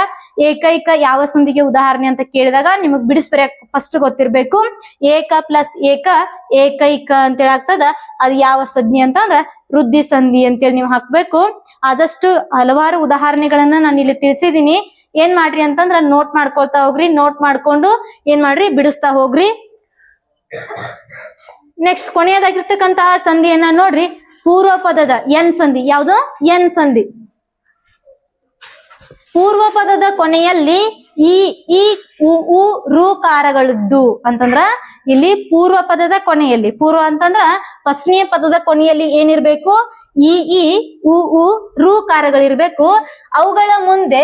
ಏಕೈಕ ಯಾವ ಸಂಧಿಗೆ ಉದಾಹರಣೆ ಅಂತ ಕೇಳಿದಾಗ ನಿಮಗ್ ಬಿಡಿಸ್ಬರ್ಯಾಕ ಫಸ್ಟ್ ಗೊತ್ತಿರ್ಬೇಕು. ಏಕ ಪ್ಲಸ್ ಏಕ ಏಕೈಕ ಅಂತೇಳಿ ಆಗ್ತದ. ಅದು ಯಾವ ಸಂಧಿ ಅಂತಂದ್ರ ವೃದ್ಧಿ ಸಂಧಿ ಅಂತೇಳಿ ನೀವು ಹಾಕ್ಬೇಕು. ಆದಷ್ಟು ಹಲವಾರು ಉದಾಹರಣೆಗಳನ್ನ ನಾನು ಇಲ್ಲಿ ತಿಳಿಸಿದೀನಿ. ಏನ್ ಮಾಡ್ರಿ ಅಂತಂದ್ರ ನೋಟ್ ಮಾಡ್ಕೊಳ್ತಾ ಹೋಗ್ರಿ. ನೋಟ್ ಮಾಡ್ಕೊಂಡು ಏನ್ ಮಾಡ್ರಿ ಬಿಡಿಸ್ತಾ ಹೋಗ್ರಿ. ನೆಕ್ಸ್ಟ್ ಕೊನೆಯದಾಗಿರ್ತಕ್ಕಂತಹ ಸಂಧಿಯನ್ನ ನೋಡ್ರಿ, ಪೂರ್ವ ಪದದ ಎನ್ ಸಂಧಿ. ಯಾವ್ದು? ಎನ್ ಸಂಧಿ. ಪೂರ್ವ ಪದದ ಕೊನೆಯಲ್ಲಿ ಈ ಉ ಋಕಾರಗಳದ್ದು ಅಂತಂದ್ರ ಇಲ್ಲಿ ಪೂರ್ವ ಪದದ ಕೊನೆಯಲ್ಲಿ, ಪೂರ್ವ ಅಂತಂದ್ರ ಫಸ್ಟ್ನೇ ಪದದ ಕೊನೆಯಲ್ಲಿ ಏನಿರ್ಬೇಕು, ಈ ಉ ಋಕಾರಗಳಿರ್ಬೇಕು. ಅವುಗಳ ಮುಂದೆ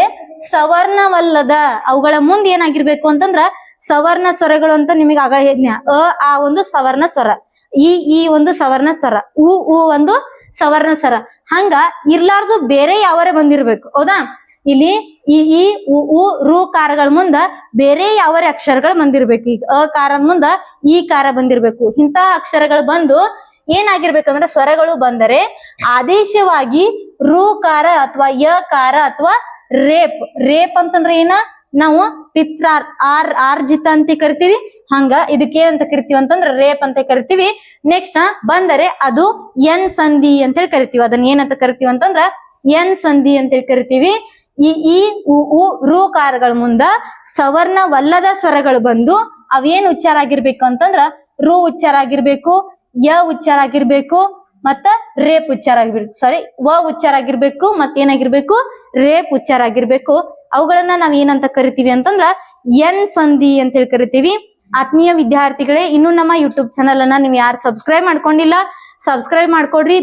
ಸವರ್ಣವಲ್ಲದ, ಅವುಗಳ ಮುಂದೆ ಏನಾಗಿರ್ಬೇಕು ಅಂತಂದ್ರ ಸವರ್ಣ ಸ್ವರಗಳು ಅಂತ ನಿಮಗೆ ಆಗ ಹೇಳಿದ್ನ. ಆ ಒಂದು ಸವರ್ಣ ಸ್ವರ, ಈ ಒಂದು ಸವರ್ಣ ಸ್ವರ, ಉ ಒಂದು ಸವರ್ಣ ಸ್ವರ. ಹಂಗ ಇರ್ಲಾರ್ದು ಬೇರೆ ಯಾವರೇ ಬಂದಿರ್ಬೇಕು. ಹೌದಾ, ಇಲ್ಲಿ ಈ ಉ ಋಕಾರಗಳ ಮುಂದ ಬೇರೆ ಯಾವರೇ ಅಕ್ಷರಗಳು ಬಂದಿರ್ಬೇಕು. ಈಗ ಅಕಾರದ ಮುಂದ ಈ ಕಾರ ಬಂದಿರ್ಬೇಕು. ಇಂತಹ ಅಕ್ಷರಗಳು ಬಂದು ಏನಾಗಿರ್ಬೇಕಂದ್ರೆ ಸ್ವರಗಳು ಬಂದರೆ ಆದೇಶವಾಗಿ ಋಕಾರ ಅಥವಾ ಯಕಾರ ಅಥವಾ ರೇಪ್ ಅಂತಂದ್ರೆ ಏನ ನಾವು ಆರ್ಜಿತ ಅಂತ ಕರಿತೀವಿ. ಹಂಗ ಇದಕ್ಕೆ ಅಂತ ಕರಿತೀವಿ ಅಂತಂದ್ರ ರೇಪ್ ಅಂತ ಕರಿತೀವಿ. ನೆಕ್ಸ್ಟ್ ಬಂದರೆ ಅದು ಎನ್ ಸಂಧಿ ಅಂತ ಹೇಳಿ ಕರಿತೀವಿ. ಅದನ್ನ ಏನಂತ ಕರಿತೀವಿ ಅಂತಂದ್ರ ಎನ್ ಸಂಧಿ ಅಂತ ಹೇಳಿ ಕರಿತೀವಿ. ಈ ಉ ಋಕಾರಗಳ ಮುಂದ ಸವರ್ಣವಲ್ಲದ ಸ್ವರಗಳು ಬಂದು ಅವೇನ್ ಉಚ್ಚಾರ ಆಗಿರ್ಬೇಕು ಅಂತಂದ್ರ ರು ಉಚ್ಚಾರ ಆಗಿರ್ಬೇಕು, ಯ ಉಚ್ಚಾರ ಆಗಿರ್ಬೇಕು, ಮತ್ತ ರೇಪ್ ಉಚ್ಚಾರ ಆಗಿರ್ಬೇಕು. ಸಾರಿ, ವ ಉಚ್ಚಾರ ಆಗಿರ್ಬೇಕು, ಮತ್ತೇನಾಗಿರ್ಬೇಕು, ರೇಪ್ ಉಚ್ಚಾರ ಆಗಿರ್ಬೇಕು. ಅವುಗಳನ್ನ ನಾವ್ ಏನಂತ ಕರಿತೀವಿ ಅಂತಂದ್ರ ಎನ್ ಸಂಧಿ ಅಂತ ಹೇಳಿ ಕರಿತೀವಿ. ಆತ್ಮೀಯ ವಿದ್ಯಾರ್ಥಿಗಳೇ, ಇನ್ನು ನಮ್ಮ ಯೂಟ್ಯೂಬ್ ಚಾನಲ್ ಅನ್ನ ನೀವು ಯಾರು ಸಬ್ಸ್ಕ್ರೈಬ್ ಮಾಡ್ಕೊಂಡಿಲ್ಲ, ಸಬ್ಸ್ಕ್ರೈಬ್ ಮಾಡ್ಕೊಡ್ರಿ.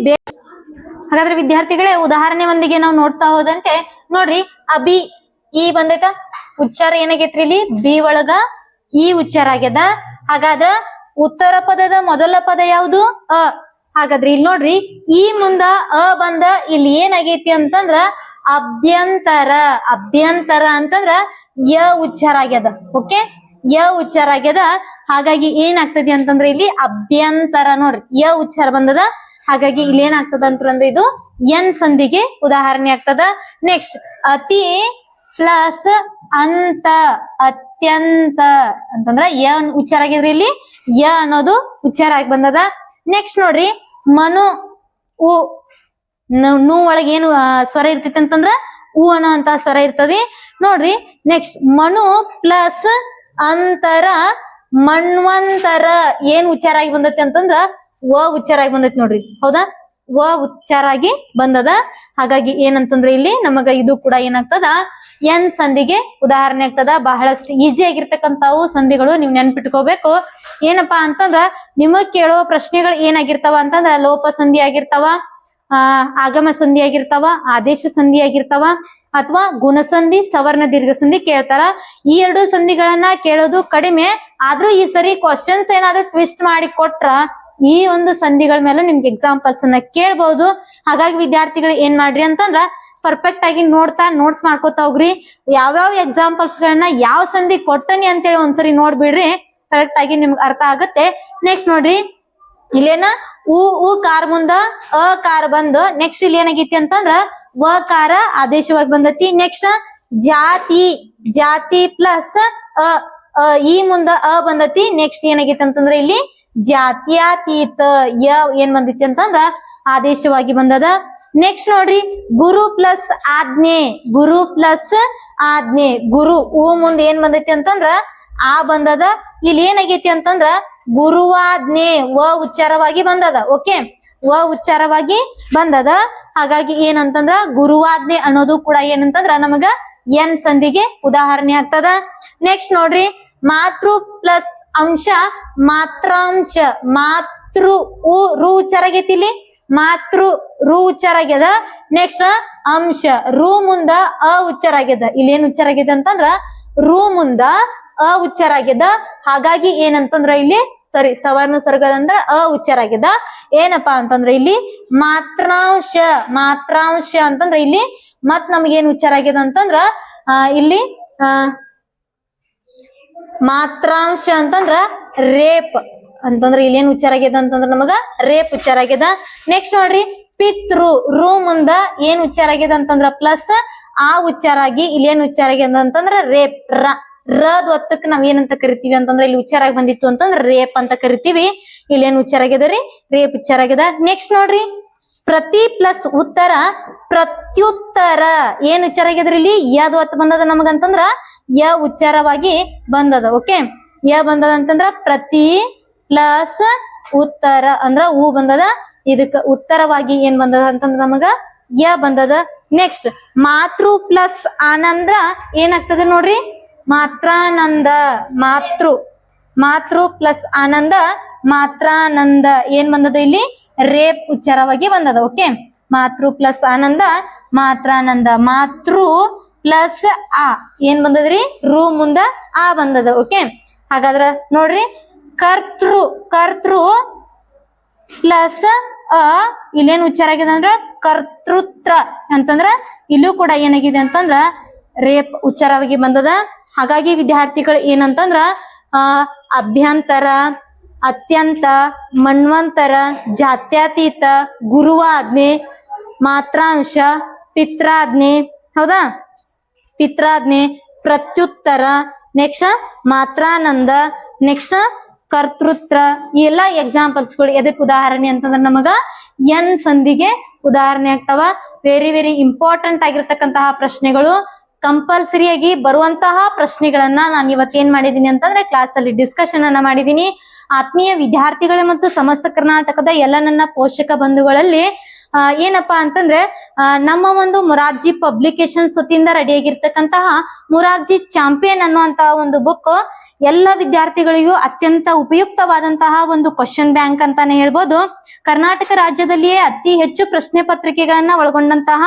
ಹಾಗಾದ್ರೆ ವಿದ್ಯಾರ್ಥಿಗಳೇ, ಉದಾಹರಣೆ ಒಂದಿಗೆ ನಾವು ನೋಡ್ತಾ ಹೋದಂತೆ ನೋಡ್ರಿ, ಅಬಿ ಈ ಬಂದೈತ ಉಚ್ಚಾರ ಏನಾಗೈತ್ರಿ, ಇಲ್ಲಿ ಬಿ ಒಳಗ ಈ ಉಚ್ಚಾರ ಆಗ್ಯದ. ಹಾಗಾದ್ರ ಉತ್ತರ ಪದದ ಮೊದಲ ಪದ ಯಾವುದು? ಅ. ಹಾಗಾದ್ರೆ ಇಲ್ಲಿ ನೋಡ್ರಿ, ಈ ಮುಂದ ಅ ಬಂದ ಇಲ್ಲಿ ಏನಾಗೈತಿ ಅಂತಂದ್ರ ಅಭ್ಯಂತರ. ಅಭ್ಯಂತರ ಅಂತಂದ್ರ ಯ ಉಚ್ಚಾರ ಆಗ್ಯದ. ಓಕೆ, ಯ ಉಚ್ಚಾರ ಆಗ್ಯದ. ಹಾಗಾಗಿ ಏನಾಗ್ತದೆ ಅಂತಂದ್ರೆ ಇಲ್ಲಿ ಅಭ್ಯಂತರ. ನೋಡ್ರಿ, ಯ ಉಚ್ಚಾರ ಬಂದದ. ಹಾಗಾಗಿ ಇಲ್ಲಿ ಏನಾಗ್ತದ ಅಂತಂದ್ರೆ ಇದು ಎನ್ ಸಂಧಿಗೆ ಉದಾಹರಣೆ ಆಗ್ತದ. ನೆಕ್ಸ್ಟ್ ಅತಿ ಪ್ಲಸ್ ಅಂತ, ಅತ್ಯಂತ ಅಂತಂದ್ರ ಯ ಉಚ್ಚಾರ ಆಗಿದ್ರಿ, ಇಲ್ಲಿ ಯ ಅನ್ನೋದು ಉಚ್ಚಾರ ಆಗಿ ಬಂದದ. ನೆಕ್ಸ್ಟ್ ನೋಡ್ರಿ, ಮನು ಉ ನೂ ಒಳಗೆ ಏನು ಸ್ವರ ಇರ್ತೈತಿ ಅಂತಂದ್ರ ಉ ಅನ್ನೋ ಅಂತ ಸ್ವರ ಇರ್ತದೆ. ನೋಡ್ರಿ, ನೆಕ್ಸ್ಟ್ ಮನು ಪ್ಲಸ್ ಅಂತರ ಮಣ್ವಂತರ ಏನ್ ಉಚ್ಚಾರ ಆಗಿ ಬಂದೈತಿ ಅಂತಂದ್ರ ವ ಉಚ್ಚಾರ ಆಗಿ ಬಂದೈತಿ. ನೋಡ್ರಿ, ಹೌದಾ, ವ ಉಚ್ಚಾರ ಆಗಿ ಬಂದದ. ಹಾಗಾಗಿ ಏನಂತಂದ್ರೆ ಇಲ್ಲಿ ನಮಗ ಇದು ಕೂಡ ಏನಾಗ್ತದ, ಎನ್ ಸಂಧಿಗೆ ಉದಾಹರಣೆ ಆಗ್ತದ. ಬಹಳಷ್ಟು ಈಸಿ ಆಗಿರ್ತಕ್ಕಂಥವು ಸಂಧಿಗಳು, ನೀವು ನೆನ್ಪಿಟ್ಕೋಬೇಕು. ಏನಪ್ಪಾ ಅಂತಂದ್ರ ನಿಮಗ್ ಕೇಳುವ ಪ್ರಶ್ನೆಗಳು ಏನಾಗಿರ್ತಾವ ಅಂತಂದ್ರ ಲೋಪ ಸಂಧಿ ಆಗಿರ್ತಾವ, ಆಗಮ ಸಂಧಿ ಆಗಿರ್ತಾವ, ಆದೇಶ ಸಂಧಿ ಆಗಿರ್ತಾವ, ಅಥವಾ ಗುಣಸಂಧಿ, ಸವರ್ಣ ದೀರ್ಘ ಸಂಧಿ ಕೇಳ್ತಾರ. ಈ ಎರಡು ಸಂಧಿಗಳನ್ನ ಕೇಳೋದು ಕಡಿಮೆ. ಆದ್ರೂ ಈ ಸರಿ ಕ್ವಶನ್ಸ್ ಏನಾದ್ರೂ ಟ್ವಿಸ್ಟ್ ಮಾಡಿ ಕೊಟ್ರ ಈ ಒಂದು ಸಂಧಿಗಳ ಮೇಲೆ ನಿಮ್ಗೆ ಎಕ್ಸಾಂಪಲ್ಸ್ ಅನ್ನ ಕೇಳ್ಬಹುದು. ಹಾಗಾಗಿ ವಿದ್ಯಾರ್ಥಿಗಳು ಏನ್ ಮಾಡ್ರಿ ಅಂತಂದ್ರ ಪರ್ಫೆಕ್ಟ್ ಆಗಿ ನೋಡ್ತಾ ನೋಟ್ಸ್ ಮಾಡ್ಕೋತಾ ಹೋಗ್ರಿ. ಯಾವ್ಯಾವ ಎಕ್ಸಾಂಪಲ್ಸ್ ಗಳನ್ನ ಯಾವ ಸಂಧಿ ಕೊಟ್ಟನಿ ಅಂತೇಳಿ ಒಂದ್ಸರಿ ನೋಡ್ಬಿಡ್ರಿ, ಕರೆಕ್ಟ್ ಆಗಿ ನಿಮ್ಗೆ ಅರ್ಥ ಆಗತ್ತೆ. ನೆಕ್ಸ್ಟ್ ನೋಡ್ರಿ, ಇಲ್ಲೇನ ಉ ಕಾರ್ ಮುಂದ ಅ ಕಾರ್ ಬಂದು ನೆಕ್ಸ್ಟ್ ಇಲ್ಲಿ ಏನಾಗೈತಿ ಅಂತಂದ್ರ ವ ಕಾರ ಆದೇಶವಾಗಿ ಬಂದತಿ. ನೆಕ್ಸ್ಟ್ ಜಾತಿ ಪ್ಲಸ್ ಈ ಮುಂದ ಅ ಬಂದತಿ. ನೆಕ್ಸ್ಟ್ ಏನಾಗೈತಿ ಅಂತಂದ್ರ ಇಲ್ಲಿ ಜಾತ್ಯಾತೀತ ಏನ್ ಬಂದೈತಿ ಅಂತಂದ್ರ ಆದೇಶವಾಗಿ ಬಂದದ. ನೆಕ್ಸ್ಟ್ ನೋಡ್ರಿ, ಗುರು ಪ್ಲಸ್ ಆಜ್ಞೆ, ಗುರು ಪ್ಲಸ್ ಆಜ್ಞೆ, ಗುರು ಹೂ ಮುಂದೆ ಏನ್ ಬಂದೈತಿ ಅಂತಂದ್ರ ಆ ಬಂದದ. ಇಲ್ಲಿ ಏನಾಗೈತಿ ಅಂತಂದ್ರ ಗುರುವಾಜ್ಞೆ ಉಚ್ಚಾರವಾಗಿ ಬಂದದ. ಓಕೆ, ಉಚ್ಚಾರವಾಗಿ ಬಂದದ. ಹಾಗಾಗಿ ಏನಂತಂದ್ರ ಗುರುವಾಜ್ಞೆ ಅನ್ನೋದು ಕೂಡ ಏನಂತಂದ್ರ ನಮಗ ಎನ್ ಸಂಧಿಗೆ ಉದಾಹರಣೆ ಆಗ್ತದ. ನೆಕ್ಸ್ಟ್ ನೋಡ್ರಿ, ಮಾತೃ ಪ್ಲಸ್ ಅಂಶ ಮಾತ್ರಾಂಶ, ಮಾತೃ ರು ಉಚ್ಚಾರ ಆಗೈತಿ ಇಲ್ಲಿ, ಮಾತೃ ರು ಉಚ್ಚಾರ ಆಗ್ಯದ. ನೆಕ್ಸ್ಟ್ ಅಂಶ ರು ಮುಂದ ಅ ಉಚ್ಚಾರ ಆಗ್ಯದ. ಇಲ್ಲಿ ಏನ್ ಉಚ್ಚಾರ ಆಗ್ಯದ ಅಂತಂದ್ರ ರು ಮುಂದ ಅ ಉಚ್ಚಾರ ಆಗ್ಯದ. ಹಾಗಾಗಿ ಏನಂತಂದ್ರ ಇಲ್ಲಿ ಸವರ್ಣ ಸ್ವರ್ಗದಂದ್ರ ಅ ಉಚ್ಚಾರ ಆಗ್ಯದ. ಏನಪ್ಪಾ ಅಂತಂದ್ರ ಇಲ್ಲಿ ಮಾತ್ರಾಂಶ, ಮಾತ್ರಾಂಶ ಅಂತಂದ್ರ ಇಲ್ಲಿ ಮತ್ ನಮಗೇನ್ ಉಚ್ಚಾರ ಆಗ್ಯದ ಅಂತಂದ್ರ ಇಲ್ಲಿ ಮಾತ್ರಾಂಶ ಅಂತಂದ್ರ ರೇಪ್ ಅಂತಂದ್ರ ಇಲ್ಲಿ ಏನ್ ಉಚ್ಚಾರ ಆಗ್ಯದ ಅಂತಂದ್ರ ನಮಗ ರೇಪ್ ಉಚ್ಚಾರ ಆಗ್ಯದ. ನೆಕ್ಸ್ಟ್ ನೋಡ್ರಿ, ಪಿತೃ ರು ಮುಂದ ಏನ್ ಉಚ್ಚಾರ ಆಗ್ಯದ ಅಂತಂದ್ರ ಪ್ಲಸ್ ಆ ಉಚ್ಚಾರ ಆಗಿ ಇಲ್ಲಿ ಏನ್ ಉಚ್ಚಾರ ಆಗ್ಯದ ಅಂತಂದ್ರ ರೇಪ್. ರದ್ ಒತ್ತಕ್ ನಾವ್ ಏನಂತ ಕರಿತೀವಿ ಅಂತಂದ್ರ ಇಲ್ಲಿ ಉಚ್ಚಾರ ಆಗಿ ಬಂದಿತ್ತು ಅಂತಂದ್ರ ರೇಪ್ ಅಂತ ಕರಿತೀವಿ. ಇಲ್ಲಿ ಏನ್ ಉಚ್ಚಾರ ಆಗ್ಯದ ರೀ, ರೇಪ್ ಉಚ್ಚಾರ ಆಗ್ಯದ. ನೆಕ್ಸ್ಟ್ ನೋಡ್ರಿ, ಪ್ರತಿ ಪ್ಲಸ್ ಉತ್ತರ ಪ್ರತ್ಯುತ್ತರ ಏನ್ ಉಚ್ಚಾರ ಆಗ್ಯದ್ರಿ ಇಲ್ಲಿ ಯದ್ ಒತ್ತ ಬಂದದ ನಮಗಂತಂದ್ರ ಯ ಉಚ್ಚಾರವಾಗಿ ಬಂದದ. ಓಕೆ, ಯ ಬಂದದ ಅಂತಂದ್ರ ಪ್ರತಿ ಪ್ಲಸ್ ಉತ್ತರ ಅಂದ್ರ ಹೂ ಬಂದದ. ಇದಕ್ಕ ಉತ್ತರವಾಗಿ ಏನ್ ಬಂದದ ಅಂತಂದ್ರ ನಮಗ ಯ ಬಂದದ. ನೆಕ್ಸ್ಟ್ ಮಾತೃ ಪ್ಲಸ್ ಆನಂದ್ರ ಏನಾಗ್ತದ ನೋಡ್ರಿ, ಮಾತ್ರಾನಂದ. ಮಾತೃ ಪ್ಲಸ್ ಆನಂದ ಮಾತ್ರಾನಂದ ಏನ್ ಬಂದದ ಇಲ್ಲಿ ರೇಪ್ ಉಚ್ಚಾರವಾಗಿ ಬಂದದ. ಓಕೆ, ಮಾತೃ ಪ್ಲಸ್ ಆನಂದ ಮಾತ್ರಾನಂದ. ಮಾತೃ ಪ್ಲಸ್ ಆ ಏನ್ ಬಂದದ್ರಿ ರು ಮುಂದ ಆ ಬಂದದ. ಓಕೆ, ಹಾಗಾದ್ರ ನೋಡ್ರಿ, ಕರ್ತೃ ಪ್ಲಸ್ ಅ ಇಲ್ಲೇನ್ ಉಚ್ಚಾರ ಆಗಿದೆ ಅಂದ್ರ ಕರ್ತೃತ್ರ ಅಂತಂದ್ರ ಇಲ್ಲೂ ಕೂಡ ಏನಾಗಿದೆ ಅಂತಂದ್ರ ರೇಪ್ ಉಚ್ಚಾರವಾಗಿ ಬಂದದ. ಹಾಗಾಗಿ ವಿದ್ಯಾರ್ಥಿಗಳು ಏನಂತಂದ್ರ ಅಭ್ಯಂತರ, ಅತ್ಯಂತ, ಮನ್ವಂತರ, ಜಾತ್ಯತೀತ, ಗುರುವಾಜ್ಞೆ, ಮಾತ್ರಾಂಶ, ಪಿತ್ರಾಜ್ಞೆ, ಹೌದಾ, ಪಿತ್ರಾಜ್ಞೆ, ಪ್ರತ್ಯುತ್ತರ, ನೆಕ್ಸ್ಟ್ ಮಾತ್ರಾನಂದ, ನೆಕ್ಸ್ಟ್ ಕರ್ತೃತ್ರ. ಈ ಎಲ್ಲಾ ಎಕ್ಸಾಂಪಲ್ಸ್ಗಳು ಎದಕ್ ಉದಾಹರಣೆ ಅಂತಂದ್ರೆ ನಮಗ ಎನ್ ಸಂಧಿಗೆ ಉದಾಹರಣೆ ಆಗ್ತಾವ. ವೆರಿ ವೆರಿ ಇಂಪಾರ್ಟೆಂಟ್ ಆಗಿರ್ತಕ್ಕಂತಹ ಪ್ರಶ್ನೆಗಳು, ಕಂಪಲ್ಸರಿಯಾಗಿ ಬರುವಂತಹ ಪ್ರಶ್ನೆಗಳನ್ನ ನಾನು ಇವತ್ತೇನ್ ಮಾಡಿದೀನಿ ಅಂತಂದ್ರೆ ಕ್ಲಾಸ್ ಅಲ್ಲಿ ಡಿಸ್ಕಷನ್ ಅನ್ನ ಮಾಡಿದೀನಿ. ಆತ್ಮೀಯ ವಿದ್ಯಾರ್ಥಿಗಳು ಮತ್ತು ಸಮಸ್ತ ಕರ್ನಾಟಕದ ಎಲ್ಲ ನನ್ನ ಪೋಷಕ ಬಂಧುಗಳಲ್ಲಿ ಏನಪ್ಪಾ ಅಂತಂದ್ರೆ ನಮ್ಮ ಒಂದು ಮೊರಾರ್ಜಿ ಪಬ್ಲಿಕೇಶನ್ಸ್ ವತಿಯಿಂದ ರೆಡಿ ಆಗಿರ್ತಕ್ಕಂತಹ ಮೊರಾರ್ಜಿ ಚಾಂಪಿಯನ್ ಅನ್ನುವಂತಹ ಒಂದು ಬುಕ್ ಎಲ್ಲ ವಿದ್ಯಾರ್ಥಿಗಳಿಗೂ ಅತ್ಯಂತ ಉಪಯುಕ್ತವಾದಂತಹ ಒಂದು ಕ್ವಶನ್ ಬ್ಯಾಂಕ್ ಅಂತಾನೆ ಹೇಳ್ಬೋದು. ಕರ್ನಾಟಕ ರಾಜ್ಯದಲ್ಲಿಯೇ ಅತಿ ಹೆಚ್ಚು ಪ್ರಶ್ನೆ ಪತ್ರಿಕೆಗಳನ್ನ ಒಳಗೊಂಡಂತಹ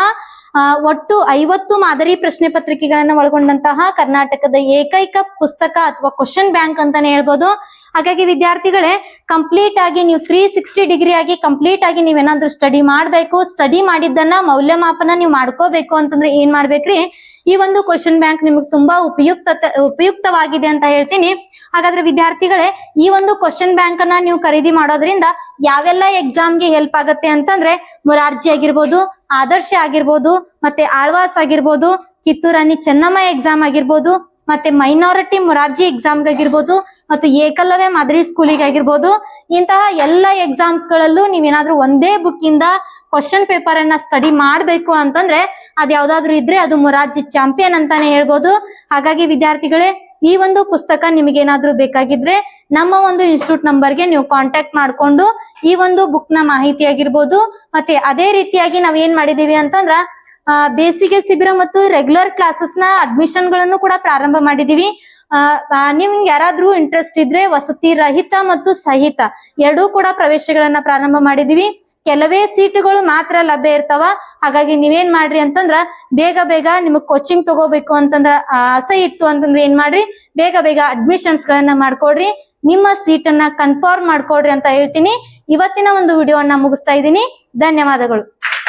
ಒಟ್ಟು 50 ಮಾದರಿ ಪ್ರಶ್ನೆ ಪತ್ರಿಕೆಗಳನ್ನ ಒಳಗೊಂಡಂತಹ ಕರ್ನಾಟಕದ ಏಕೈಕ ಪುಸ್ತಕ ಅಥವಾ ಕ್ವಶನ್ ಬ್ಯಾಂಕ್ ಅಂತಾನೆ ಹೇಳ್ಬೋದು. ಹಾಗಾಗಿ ವಿದ್ಯಾರ್ಥಿಗಳೇ ಕಂಪ್ಲೀಟ್ ಆಗಿ ನೀವು 360 ಡಿಗ್ರಿ ಆಗಿ ಕಂಪ್ಲೀಟ್ ಆಗಿ ನೀವೇನಾದ್ರೂ ಸ್ಟಡಿ ಮಾಡ್ಬೇಕು, ಸ್ಟಡಿ ಮಾಡಿದ್ದನ್ನ ಮೌಲ್ಯಮಾಪನ ನೀವು ಮಾಡ್ಕೋಬೇಕು ಅಂತಂದ್ರೆ ಏನ್ ಮಾಡ್ಬೇಕ್ರಿ, ಈ ಒಂದು ಕ್ವಶನ್ ಬ್ಯಾಂಕ್ ನಿಮಗೆ ತುಂಬಾ ಉಪಯುಕ್ತವಾಗಿದೆ ಅಂತ ಹೇಳ್ತೀನಿ. ಹಾಗಾದ್ರೆ ವಿದ್ಯಾರ್ಥಿಗಳೇ, ಈ ಒಂದು ಕ್ವಶನ್ ಬ್ಯಾಂಕ್ ಅನ್ನ ನೀವು ಖರೀದಿ ಮಾಡೋದ್ರಿಂದ ಯಾವೆಲ್ಲ ಎಕ್ಸಾಮ್ಗೆ ಹೆಲ್ಪ್ ಆಗತ್ತೆ ಅಂತಂದ್ರೆ ಮೊರಾರ್ಜಿ ಆಗಿರ್ಬೋದು, ಆದರ್ಶ ಆಗಿರ್ಬೋದು, ಮತ್ತೆ ಆಳ್ವಾಸ್ ಆಗಿರ್ಬೋದು, ಕಿತ್ತೂರಾಣಿ ಚೆನ್ನಮ್ಮ ಎಕ್ಸಾಮ್ ಆಗಿರ್ಬೋದು, ಮತ್ತೆ ಮೈನಾರಿಟಿ ಮೊರಾರ್ಜಿ ಎಕ್ಸಾಮ್ ಆಗಿರ್ಬೋದು, ಮತ್ತು ಏಕಲವ್ಯ ಮಾದರಿ ಸ್ಕೂಲಿಗೆ ಆಗಿರ್ಬೋದು. ಇಂತಹ ಎಲ್ಲ ಎಕ್ಸಾಮ್ಸ್ ಗಳಲ್ಲೂ ನೀವೇನಾದ್ರೂ ಒಂದೇ ಬುಕ್ ಇಂದ ಕ್ವಶನ್ ಪೇಪರ್ ಅನ್ನ ಸ್ಟಡಿ ಮಾಡ್ಬೇಕು ಅಂತಂದ್ರೆ ಅದ್ ಯಾವ್ದಾದ್ರು ಇದ್ರೆ ಅದು ಮೊರಾರ್ಜಿ ಚಾಂಪಿಯನ್ ಅಂತಾನೆ ಹೇಳ್ಬೋದು. ಹಾಗಾಗಿ ವಿದ್ಯಾರ್ಥಿಗಳೇ, ಈ ಒಂದು ಪುಸ್ತಕ ನಿಮಗೇನಾದ್ರೂ ಬೇಕಾಗಿದ್ರೆ ನಮ್ಮ ಒಂದು ಇನ್ಸ್ಟಿಟ್ಯೂಟ್ ನಂಬರ್ಗೆ ನೀವು ಕಾಂಟ್ಯಾಕ್ಟ್ ಮಾಡ್ಕೊಂಡು ಈ ಒಂದು ಬುಕ್ ನ ಮಾಹಿತಿ ಆಗಿರ್ಬೋದು, ಮತ್ತೆ ಅದೇ ರೀತಿಯಾಗಿ ನಾವ್ ಏನ್ ಮಾಡಿದೀವಿ ಅಂತಂದ್ರ ಬೇಸಿಗೆ ಶಿಬಿರ ಮತ್ತು ರೆಗ್ಯುಲರ್ ಕ್ಲಾಸಸ್ ನ ಅಡ್ಮಿಷನ್ ಗಳನ್ನು ಕೂಡ ಪ್ರಾರಂಭ ಮಾಡಿದೀವಿ. ನಿಮ್ಗೆ ಯಾರಾದ್ರೂ ಇಂಟ್ರೆಸ್ಟ್ ಇದ್ರೆ ವಸತಿ ರಹಿತ ಮತ್ತು ಸಹಿತ ಎರಡೂ ಕೂಡ ಪ್ರವೇಶಗಳನ್ನ ಪ್ರಾರಂಭ ಮಾಡಿದೀವಿ. ಕೆಲವೇ ಸೀಟುಗಳು ಮಾತ್ರ ಲಭ್ಯ ಇರ್ತಾವ. ಹಾಗಾಗಿ ನೀವೇನ್ ಮಾಡ್ರಿ ಅಂತಂದ್ರ ಬೇಗ ನಿಮಗ್ ಕೋಚಿಂಗ್ ತಗೋಬೇಕು ಅಂತಂದ್ರ ಆಸೆ ಇತ್ತು ಅಂತಂದ್ರೆ ಏನ್ ಮಾಡ್ರಿ, ಬೇಗ ಅಡ್ಮಿಷನ್ಸ್ ಗಳನ್ನ ಮಾಡ್ಕೊಡ್ರಿ, ನಿಮ್ಮ ಸೀಟನ್ನ ಕನ್ಫರ್ಮ್ ಮಾಡ್ಕೊಡ್ರಿ ಅಂತ ಹೇಳ್ತೀನಿ. ಇವತ್ತಿನ ಒಂದು ವಿಡಿಯೋವನ್ನ ಮುಗಿಸ್ತಾ ಇದ್ದೀನಿ. ಧನ್ಯವಾದಗಳು.